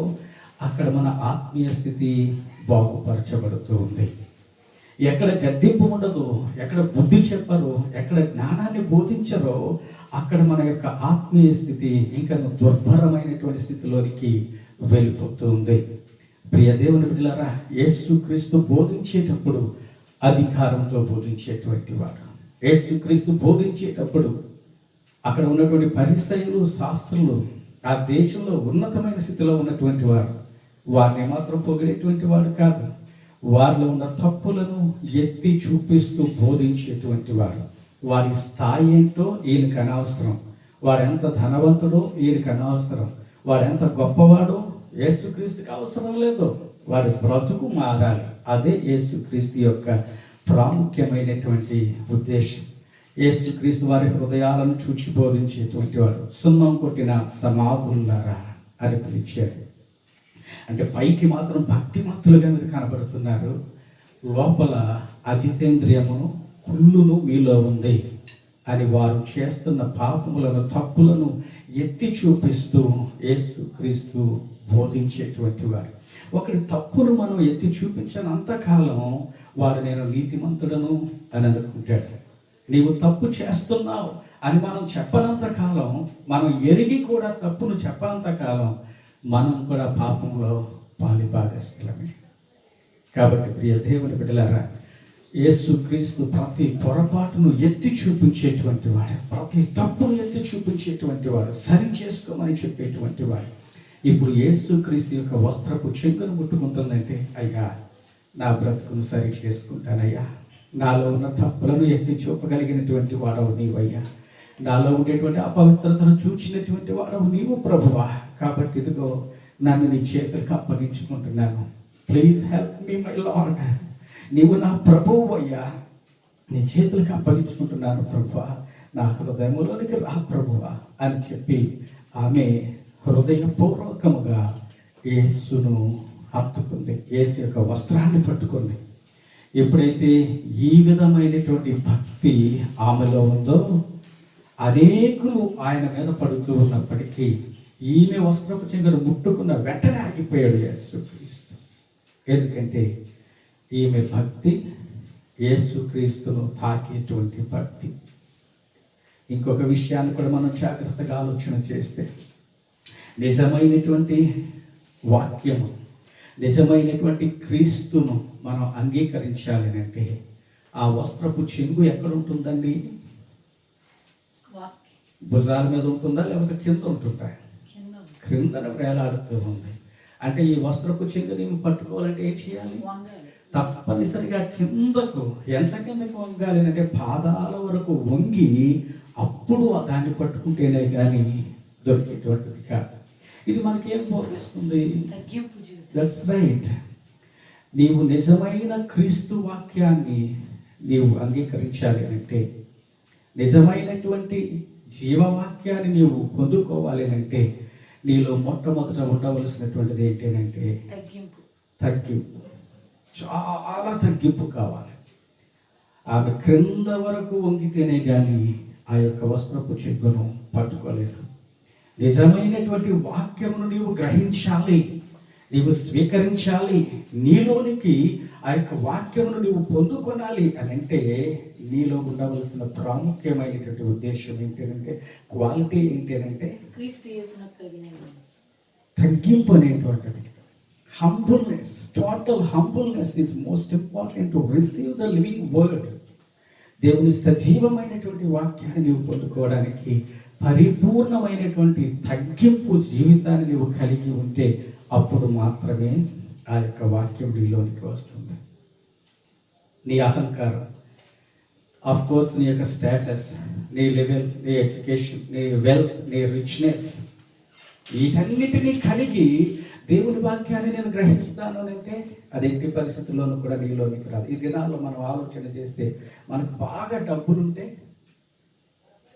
అక్కడ మన ఆత్మీయ స్థితి బాగుపరచబడుతూ ఉంది. ఎక్కడ గద్దింపు ఉండదు, ఎక్కడ బుద్ధి చెప్పరో, ఎక్కడ జ్ఞానాన్ని బోధించరో అక్కడ మన యొక్క ఆత్మీయ స్థితి ఇంకా దుర్భరమైనటువంటి స్థితిలోనికి వెళ్ళిపోతూ ఉంది. ప్రియ దేవుని బిడ్డలారా, యేసుక్రీస్తు బోధించేటప్పుడు అధికారంతో బోధించేటువంటి వాడు. యేసుక్రీస్తు బోధించేటప్పుడు అక్కడ ఉన్నటువంటి పరిసయ్యులు, శాస్త్రులు ఆ దేశంలో ఉన్నతమైన స్థితిలో ఉన్నటువంటి వారు. వారిని మాత్రం పొగిడేటువంటి వాడు కాదు, వారిలో ఉన్న తప్పులను ఎత్తి చూపిస్తూ బోధించేటువంటి వాడు. వాడి స్థాయి ఏంటో ఈయనకు అనవసరం, వాడెంత ధనవంతుడో ఈయనకు అనవసరం, వాడెంత గొప్పవాడో యేసుక్రీస్తుకి అవసరం లేదు, వారి బ్రతుకు మారాలి. అదే యేసుక్రీస్తు యొక్క ప్రాముఖ్యమైనటువంటి ఉద్దేశం. యేసుక్రీస్తు వారి హృదయాలను చూచి బోధించేటువంటి వాడు. సున్నం కొట్టిన సమాధులారా అని పిలిచాడు. అంటే పైకి మాత్రం భక్తిమంతులుగా మీరు కనబడుతున్నారు, లోపల అజితేంద్రియమును కుళ్ళును మీలో ఉంది అని వారు చేస్తున్న పాపములను, తప్పులను ఎత్తి చూపిస్తూ యేసుక్రీస్తు బోధించేటువంటి వారు. ఒకటి తప్పును మనం ఎత్తి చూపించనంతకాలం వాడు నేను నీతిమంతుడను అని అనుకుంటాడు. నీవు తప్పు చేస్తున్నావు అని మనం చెప్పనంతకాలం, మనం ఎరిగి కూడా తప్పును చెప్పనంతకాలం మనం కూడా పాపంలో పాలిభాగస్తులమే. కాబట్టి ప్రియ దేవుని బిడ్డలారా, యేసుక్రీస్తు ప్రతి పొరపాటును ఎత్తి చూపించేటువంటి వాడు, ప్రతి తప్పును ఎత్తి చూపించేటువంటి వాడు, సరి చేసుకోమని చెప్పేటువంటి వాడు. ఇప్పుడు యేసుక్రీస్తు యొక్క వస్త్రపు చెంగును ముట్టుకుంటుందంటే, అయ్యా నా బ్రతుకును సరి చేసుకుంటానయ్యా, నాలో ఉన్న తప్పులను ఎత్తి చూపగలిగినటువంటి వాడవు నీవయ్యా, నాలో ఉండేటువంటి అపవిత్రతను చూచినటువంటి వాడవు నీవు ప్రభువా. కాబట్టి ఇదిగో నన్ను నీ చేతులకు అప్పగించుకుంటున్నాను. Please help me my lord. నీవు నా ప్రభువు అయ్యా, నీ చేతులకు అప్పగించుకుంటున్నాను ప్రభువా, నా హృదయంలోనికి రా ప్రభువా అని చెప్పి ఆమె హృదయపూర్వకముగా యేసును హత్తుకుంది, యేసు యొక్క వస్త్రాన్ని పట్టుకుంది. ఎప్పుడైతే ఈ విధమైనటువంటి భక్తి ఆమెలో ఉందో, అనేకులు ఆయన మీద పడుతూ ఉన్నప్పటికీ ఈమె వస్త్రపు చెంగును ముట్టుకున్న వెంటనే ఆగిపోయాడు యేసుక్రీస్తు. ఎందుకంటే ఈమె భక్తి యేసుక్రీస్తును తాకేటువంటి భక్తి. ఇంకొక విషయాన్ని కూడా మనం జాగ్రత్తగా ఆలోచన చేస్తే, నిజమైనటువంటి వాక్యము, నిజమైనటువంటి క్రీస్తును మనం అంగీకరించాలి అంటే ఆ వస్త్రపు చెంగు ఎక్కడ ఉంటుందండి? భుజాల మీద ఉంటుందా లేకపోతే కింద ఉంటుందా? క్రిందన వేలాడుతూ ఉంది. అంటే ఈ వస్త్రపు చెంగు నీవు పట్టుకోవాలంటే ఏం చేయాలి? తప్పనిసరిగా కిందకు, ఎంత కిందకు వంగాలి అంటే పాదాల వరకు వంగి అప్పుడు దాన్ని పట్టుకుంటేనే కానీ దొరికేటువంటిది కాదు. ఇది మనకేం బోధిస్తుంది? That's right. నీవు నిజమైన క్రీస్తు వాక్యాన్ని నీవు అంగీకరించాలి అంటే, నిజమైనటువంటి జీవవాక్యాన్ని నీవు పొందుకోవాలి అంటే, నీలో మొట్టమొదట ఉండవలసినటువంటిది ఏంటంటే తగ్గింపు. చాలా తగ్గింపు కావాలి. ఆమె క్రింద వరకు వంగితేనే కానీ ఆ యొక్క వస్త్రపు చెంగును పట్టుకోలేదు. నిజమైనటువంటి వాక్యమును నీవు గ్రహించాలి, నీవు స్వీకరించాలి, నీలోనికి ఆ యొక్క వాక్యమును నీవు పొందుకొనాలి అని అంటే నీలో ఉండవలసిన ప్రాముఖ్యమైనటువంటి ఉద్దేశం ఏంటంటే, క్వాలిటీ ఏంటంటే తగ్గింపు అనేటువంటిది. Humbleness, total humbleness is most important to receive the living word. దేవుని సజీవమైనటువంటి వాక్యాన్ని నీవు పొందుకోవడానికి పరిపూర్ణమైనటువంటి తగ్గింపు జీవితాన్ని నీవు కలిగి ఉంటే అప్పుడు మాత్రమే ఆ యొక్క వాక్యం నీలోనికి వస్తుంది. నీ అహంకారం, ఆఫ్ కోర్స్ నీ యొక్క స్టేటస్, నీ లెవెల్, నీ ఎడ్యుకేషన్, నీ వెల్త్, నీ రిచ్నెస్, వీటన్నిటినీ కలిగి దేవుని వాక్యాన్ని నేను గ్రహిస్తాను అంటే అది ఎట్టి పరిస్థితుల్లోనూ కూడా నీలోనికి రాదు. ఈ దినాల్లో మనం ఆలోచన చేస్తే, మనకు బాగా డబ్బులుంటే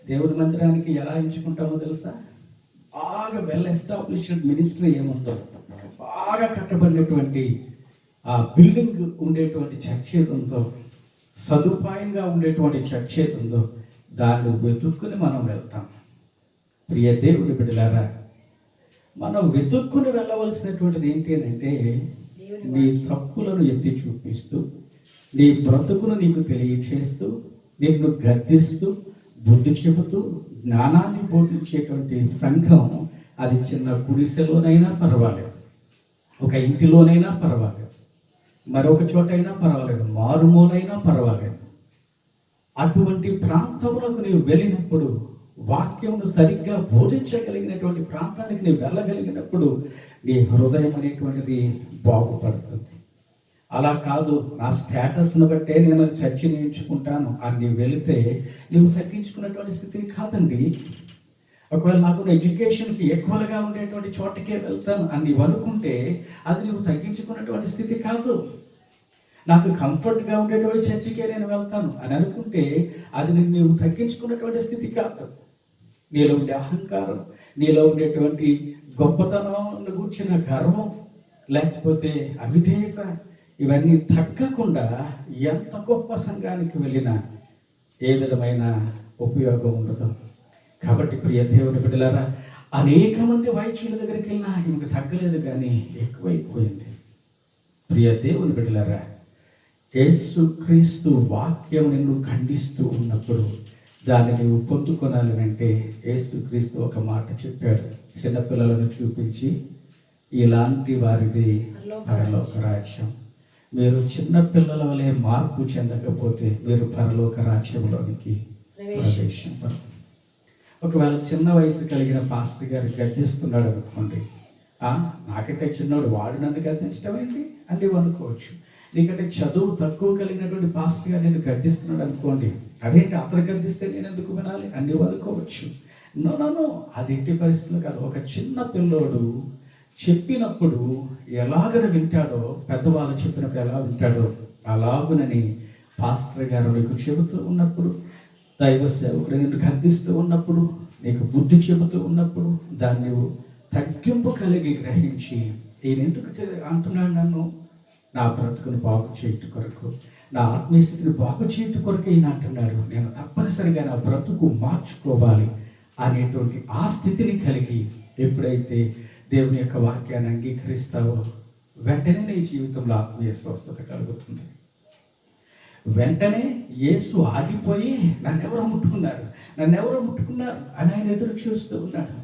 దేవుని మందిరానికి ఎలా ఎంచుకుంటామో తెలుసా? బాగా వెల్ ఎస్టాబ్లిష్డ్ మినిస్ట్రీ ఏముందో, బాగా కట్టబడినటువంటి ఆ బిల్డింగ్ ఉండేటువంటి చర్చ్ ఏది ఉందో, సదుపాయంగా ఉండేటువంటి చర్చ్ ఏది ఉందో దాన్ని వెతుక్కుని మనం వెళ్తాం. ప్రియ దేవుని బిడ్డలారా, మనం వెతుక్కుని వెళ్ళవలసినటువంటిది ఏంటి అంటే, నీ తప్పులను ఎత్తి చూపిస్తూ, నీ బ్రతుకును నీకు తెలియచేస్తూ, నిన్ను గద్దిస్తూ, బుద్ధి చెబుతూ, జ్ఞానాన్ని బోధించేటువంటి సంఘం, అది చిన్న గుడిసెలోనైనా పర్వాలేదు, ఒక ఇంటిలోనైనా పర్వాలేదు, మరొక చోటైనా పర్వాలేదు, మారుమూలైనా పర్వాలేదు. అటువంటి ప్రాంతములకు నీవు వెళ్ళినప్పుడు, వాక్యమును సరిగ్గా బోధించగలిగినటువంటి ప్రాంతానికి నీవు వెళ్ళగలిగినప్పుడు నీ హృదయం అనేటువంటిది బాగుపడుతుంది. అలా కాదు, నా స్టేటస్ను బట్టే నేను చర్చిని ఎంచుకుంటాను అని నీవు వెళితే నీవు తగ్గించుకున్నటువంటి స్థితి కాదండి. ఒకవేళ నాకు ఎడ్యుకేషన్కి ఎక్కువగా ఉండేటువంటి చోటకే వెళ్తాను అని నీవు అనుకుంటే అది నువ్వు తగ్గించుకున్నటువంటి స్థితి కాదు. నాకు కంఫర్ట్గా ఉండేటువంటి చర్చికే నేను వెళ్తాను అని అనుకుంటే అది నువ్వు తగ్గించుకున్నటువంటి స్థితి కాదు. నీలో ఉండే అహంకారం, నీలో ఉండేటువంటి గొప్పతనం కూర్చిన గర్వం, లేకపోతే అవిధేయత, ఇవన్నీ తగ్గకుండా ఎంత గొప్ప సంఘానికి వెళ్ళినా ఏ విధమైన ఉపయోగం ఉండదు. కాబట్టి ప్రియ దేవుని బిడ్డలారా, అనేక మంది వైద్యుల దగ్గరికి వెళ్ళినా ఈమెకు తగ్గలేదు, కానీ ఎక్కువైపోయింది. ప్రియ దేవుని బిడ్డలారా, యేసుక్రీస్తు వాక్యం నిన్ను ఖండిస్తూ ఉన్నప్పుడు దాన్ని నువ్వు పొందుకొనాలి అంటే యేసుక్రీస్తు ఒక మాట చెప్పాడు, చిన్నపిల్లలను చూపించి ఇలాంటి వారిది పరలోక రాజ్యం. మీరు చిన్నపిల్లల వలె మార్పు చెందకపోతే మీరు పరలోక రాజ్యంలోనికి ప్రవేశింపరు. ఒకవేళ చిన్న వయసు కలిగిన పాస్టర్ గారు గద్దిస్తున్నాడు అనుకోండి, నాకంటే చిన్నవాడు వాడు నన్ను గద్దించడం ఏంటి అని నువ్వు అనుకోవచ్చు. నీకంటే చదువు తక్కువ కలిగినటువంటి పాస్టర్ గారు నేను గద్దిస్తున్నాడు అనుకోండి, అదేంటి అతను గద్దిస్తే నేను ఎందుకు వినాలి అని నువ్వు అనుకోవచ్చు. నో, అది ఎట్టి పరిస్థితులు కాదు. ఒక చిన్న పిల్లోడు చెప్పినప్పుడు ఎలాగని వింటాడో, పెద్దవాళ్ళు చెప్పినప్పుడు ఎలా వింటాడో అలాగునని పాస్టర్ గారు నీకు చెబుతూ ఉన్నప్పుడు, దైవ సేవకుడు నిన్ను గద్దిస్తూ ఉన్నప్పుడు, నీకు బుద్ధి చెబుతూ ఉన్నప్పుడు దాన్ని నువ్వు తగ్గింపు కలిగి గ్రహించి, ఈయన ఎందుకు అంటున్నాడు నన్ను, నా బ్రతుకును బాగు చేయటం కొరకు, నా ఆత్మీయ స్థితిని బాగు చేయటం కొరకు ఈయన అంటున్నాడు, నేను తప్పనిసరిగా నా బ్రతుకు మార్చుకోవాలి అనేటువంటి ఆ స్థితిని కలిగి ఎప్పుడైతే దేవుని యొక్క వాక్యాన్ని అంగీకరిస్తావో వెంటనే నీ జీవితంలో ఆత్మీయ స్వస్థత కలుగుతుంది. వెంటనే యేసు ఆగిపోయి నన్నెవరో ముట్టుకున్నారు అని ఆయన ఎదురు చూస్తూ ఉన్నాడు.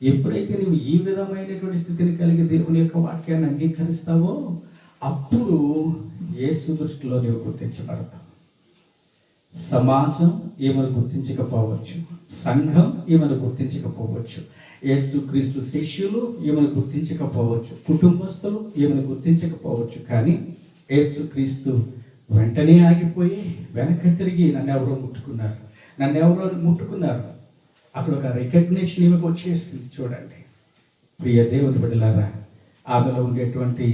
ఎప్పుడైతే నువ్వు ఈ విధమైనటువంటి స్థితిని కలిగి దేవుని యొక్క వాక్యాన్ని అంగీకరిస్తావో అప్పుడు యేసు దృష్టిలో నీవు గుర్తించబడతావు. సమాజం ఏమని గుర్తించకపోవచ్చు, సంఘం ఏమని గుర్తించకపోవచ్చు, యేసుక్రీస్తు శిష్యులు ఏమని గుర్తించకపోవచ్చు, కుటుంబస్తులు ఏమని గుర్తించకపోవచ్చు, కానీ యేసుక్రీస్తు వెంటనే ఆగిపోయి వెనక్కి తిరిగి నన్నెవరో ముట్టుకున్నారు. అక్కడ ఒక రికగ్నిషన్ ఈమెకు వచ్చేస్తుంది. చూడండి ప్రియ దేవుని బిడ్డలారా, ఆమెలో ఉండేటువంటి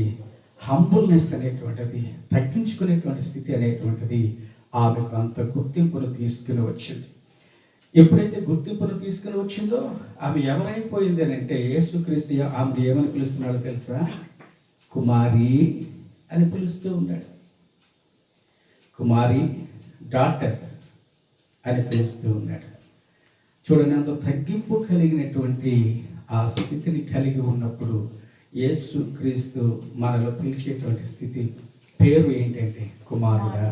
హంబుల్నెస్ అనేటువంటిది, తగ్గించుకునేటువంటి స్థితి అనేటువంటిది ఆమెకు అంత గుర్తింపును తీసుకుని వచ్చింది. ఎప్పుడైతే గుర్తింపును తీసుకుని వచ్చిందో ఆమె ఎవరైపోయింది అని అంటే, యేసుక్రీస్తు ఆమె ఏమని పిలుస్తున్నాడో తెలుసా? కుమారి అని పిలుస్తూ ఉన్నాడు. కుమారి, డాటర్ అని పిలుస్తూ ఉన్నాడు. చూడండి, అంత తగ్గింపు కలిగినటువంటి ఆ స్థితిని కలిగి ఉన్నప్పుడు యేసుక్రీస్తు మనలో పిలిచేటువంటి స్థితి పేరు ఏంటంటే కుమారుడా,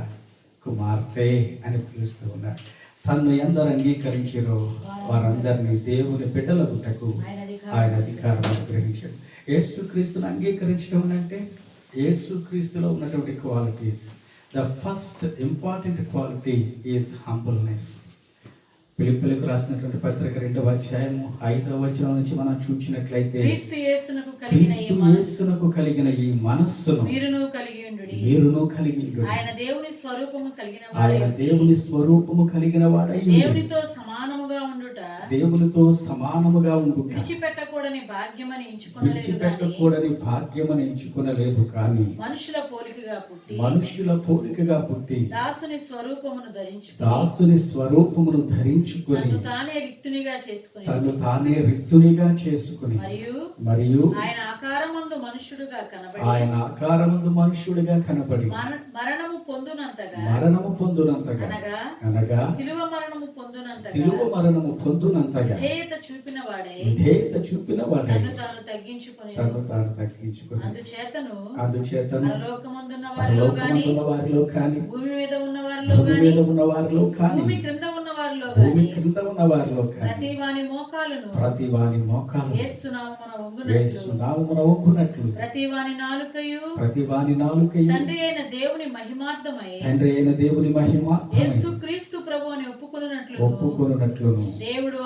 కుమార్తె అని పిలుస్తూ ఉన్నాడు. తన్ను ఎందరు అంగీకరించారో వారందరినీ దేవుని బిడ్డలగుటకు ఆయన అధికారం అనుగ్రహించాడు. యేసుక్రీస్తును అంగీకరించడం అంటే యేసుక్రీస్తులో ఉన్నటువంటి qualities, the first important quality is humbleness. ఫిలిప్పీయులకు రాసినటువంటి పత్రిక 2వ అధ్యాయము 5వ వచనం నుంచి మనం చూసినట్లయితే, క్రీస్తు యేసునకు కలిగిన ఈ మనస్సును మీరును కలిగి ఉండుడి. ఆయన దేవుని స్వరూపము కలిగిన వాడై దేవునితో సమానముగా ఉండుట విడిచిపెట్టకూడని భాగ్యమని ఎంచుకొనలేదు, కానీ మనుషుల పోలికగా పుట్టి దాసుని స్వరూపమును ధరించుకొని తను తానే రిక్తునిగా చేసుకుని మరియు ఆయన ఆకారమందు మనుష్యుడిగా కనబడి మరణము పొందునంతగా అనగా శిలువ మరణము పొందునంతగా విధేయత చూపిన వాడే తను తాను తగ్గించుకొని అందుచేతను పరలోకమందున్న వారిలో కానీ భూమి మీద ఉన్న వారిలో కానీ భూమి క్రింద ఉన్న వారిలో ప్రతి వాని మోకాలు యేసు నామమున వంగునట్లు ప్రతి వాని నాలుకయు తండ్రి అయిన దేవుని మహిమార్థమై యేసుక్రీస్తు ప్రభువుని ఒప్పుకొనున్నట్లు దేవుడు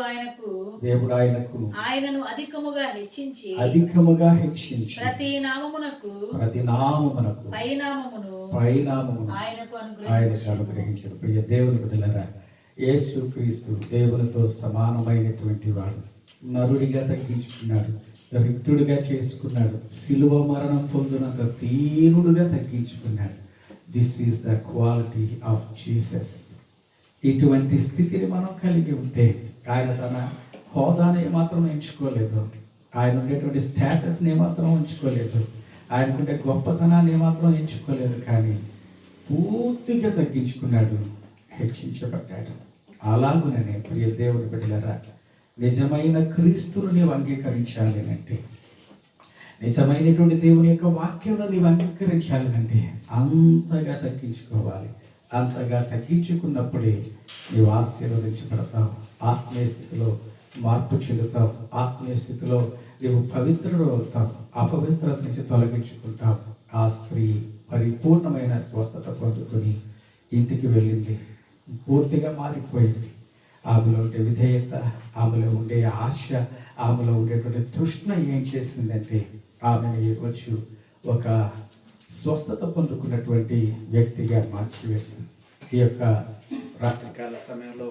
ఆయనకు ఆయనను అధికముగా హెచ్చించి ప్రతి నామమునకు పై నామమును ఆయనకు అనుగ్రహించాడు. ప్రియ దేవుని బిడ్డలారా, యేసుక్రీస్తు దేవునితో సమానమైనటువంటి వాడు. నరుడిగా తగ్గించుకున్నాడు, రిక్తుడిగా చేసుకున్నాడు, శిలువ మరణం పొందినంత దీనుడుగా తగ్గించుకున్నాడు. This is the quality of Jesus. ఇటువంటి స్థితిని మనం కలిగి ఉంటే, ఆయన తన హోదాని ఏమాత్రం ఎంచుకోలేదు, ఆయన ఉండేటువంటి స్టేటస్ని ఏమాత్రం ఎంచుకోలేదు, ఆయనకుండే గొప్పతనాన్ని ఏమాత్రం ఎంచుకోలేదు, కానీ పూర్తిగా తగ్గించుకున్నాడు, హెచ్చించబడ్డాడు. అలాగుననే ప్రియ దేవుని బిడ్డలారా, నిజమైన క్రీస్తును నీవు అంగీకరించాలి అంటే, నిజమైనటువంటి దేవుని యొక్క వాక్యంలో నీవు అంగీకరించాలి అంటే అంతగా తగ్గించుకోవాలి. అంతగా తగ్గించుకున్నప్పుడే నీవు ఆశీర్వదించబడతావు, ఆత్మీయ స్థితిలో మార్పు చెందుతావు, ఆత్మీయ స్థితిలో నీవు పవిత్రుడు అవుతావు, అపవిత్రత నుంచి తొలగించుకుంటావు. ఆ స్త్రీ పరిపూర్ణమైన స్వస్థత పొందుకొని ఇంటికి వెళ్ళింది, పూర్తిగా మారిపోయింది. ఆమెలో ఉండే విధేయత, ఆమెలో ఉండే ఆశ, ఆమెలో ఉండేటువంటి తృష్ణ ఏం చేసిందంటే ఆమెను ఈరోజు ఒక స్వస్థత పొందుకున్నటువంటి వ్యక్తిగా మార్చివేసింది. ఈ యొక్క రాత్రికాల సమయంలో,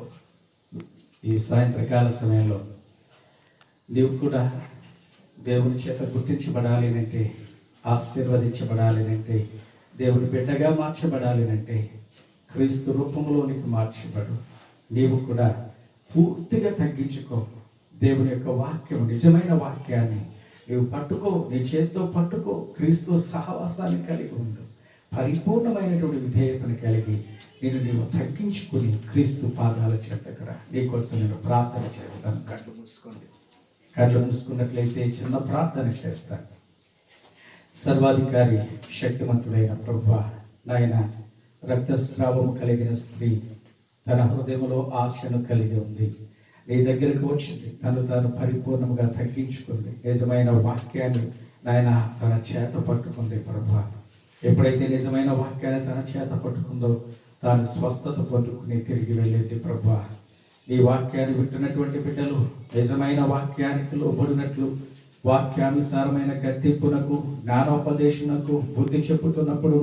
ఈ సాయంత్రకాల సమయంలో నీవు కూడా దేవుని చేత గుర్తించబడాలి అంటే, ఆశీర్వదించబడాలి అంటే, దేవుని బిడ్డగా మార్చబడాలి అంటే, క్రీస్తు రూపంలోనికి మార్చబడు. నీవు కూడా పూర్తిగా తగ్గించుకో. దేవుని యొక్క వాక్యం, నిజమైన వాక్యాన్ని నీవు పట్టుకో, నీ చేతితో పట్టుకో. క్రీస్తు సహవాసాన్ని కలిగి ఉండు, పరిపూర్ణమైనటువంటి విధేయతను కలిగి నీవు తగ్గించుకుని క్రీస్తు పాదాల చెంతకురా. నీకోసం నేను ప్రార్థన చేస్తాను. కళ్ళు మూసుకోండి. కళ్ళు మూసుకున్నట్లయితే చిన్న ప్రార్థన చేస్తాను. సర్వాధికారి శక్తిమంతుడైన ప్రభువా, నాయన, రక్తస్రావము కలిగిన స్త్రీ తన హృదయంలో ఆశను కలిగి ఉంది, నీ దగ్గరకు వచ్చింది, తను తాను పరిపూర్ణంగా తగ్గించుకుంది, నిజమైన వాక్యాన్ని నాయన తన చేత పట్టుకుంది. ప్రభువా, ఎప్పుడైతే నిజమైన వాక్యాన్ని తన చేత పట్టుకుందో తాను స్వస్థత పొందుకుని తిరిగి వెళ్ళేది. ప్రభువా, ఈ వాక్యాన్ని వింటున్నటువంటి బిడ్డలు నిజమైన వాక్యానికి లోబడినట్లు, వాక్యానుసారమైన గద్దింపునకు, జ్ఞానోపదేశమునకు బుద్ధి చెప్పుతున్నప్పుడు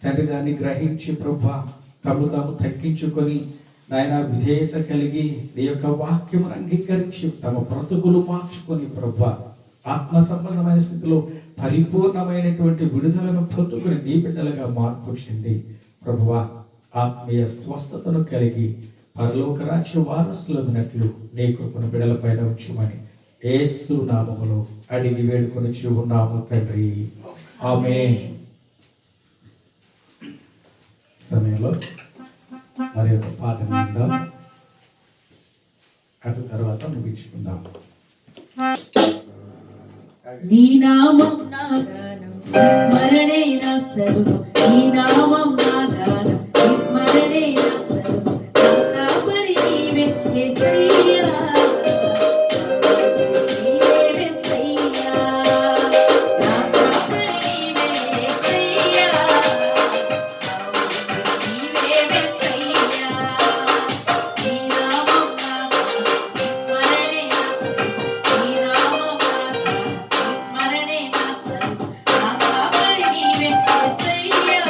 తండ్రి దాన్ని గ్రహించి ప్రభువా తమ తాము తగ్గించుకొని నాయన విధేయత కలిగి నీ యొక్క వాక్యమును అంగీకరించి తమ బ్రతుకులు మార్చుకొని ప్రభువా ఆత్మ సంబంధమైన స్థితిలో పరిపూర్ణమైనటువంటి విడుదలను పొందుకుని నీ బిడ్డలుగా మార్పు చెంది ప్రభువా ఆత్మీయ స్వస్థతను కలిగి పరలోక రాజ్య వారసులగినట్లు నీ కృపను బిడ్డల పైన ఉంచుమని యేసు నామములో అడిగి వేడుకొని ఉన్నాము తండ్రి, ఆమేన్. సమయంలో మరి ఒక పాట విందాం, అటు తర్వాత ముగించుకుందాం. నీ నామం నా గానం, స్మరణే నా సర్వం. నీ నామం నా గానం, స్మరణే నా సర్వం. నా పరి నీవే యేసయ్యా, నీవే యేసయ్యా. నా పరి నీవే యేసయ్యా, నీవే యేసయ్యా. నీ నామం నా గానం, స్మరణే నా సర్వం. నీ నామం నా గానం, స్మరణే నా సర్వం. నా పరి నీవే యేసయ్యా.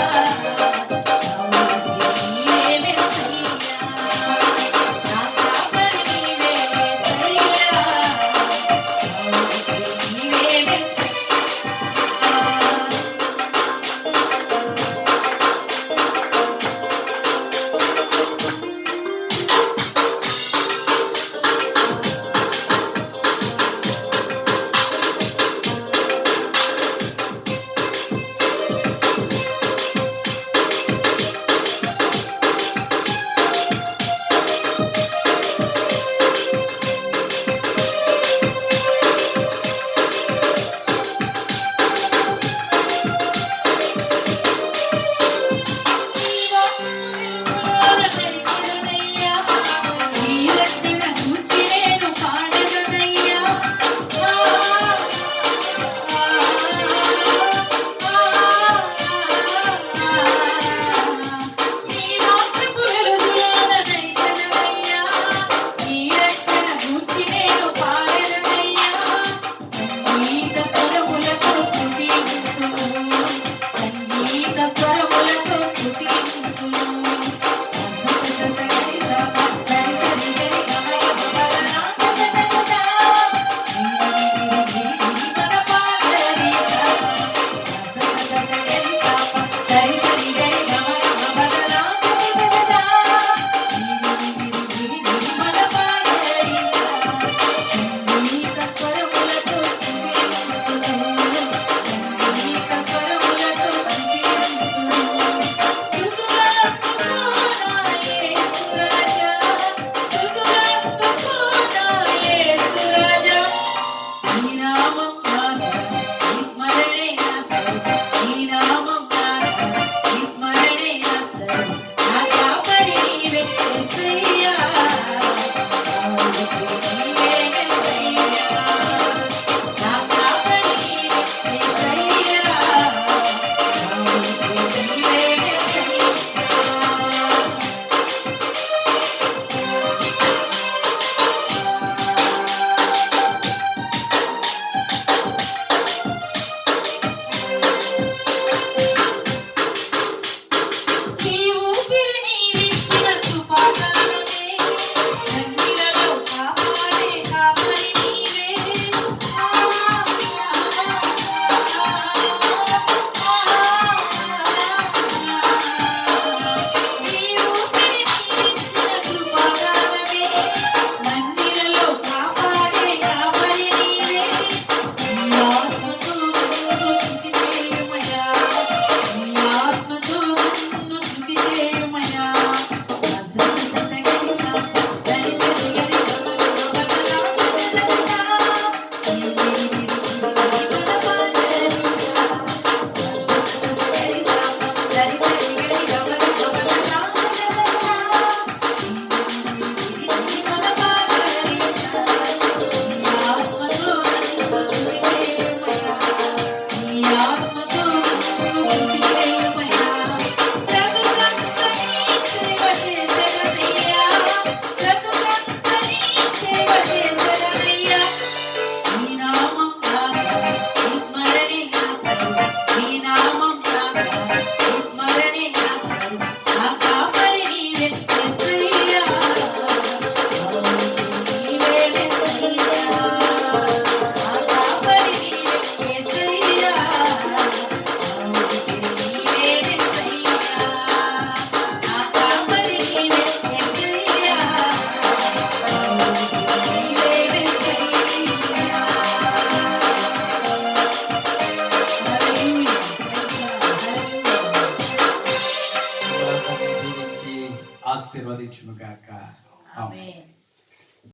గాక. ఆమేన్. ఆమేన్.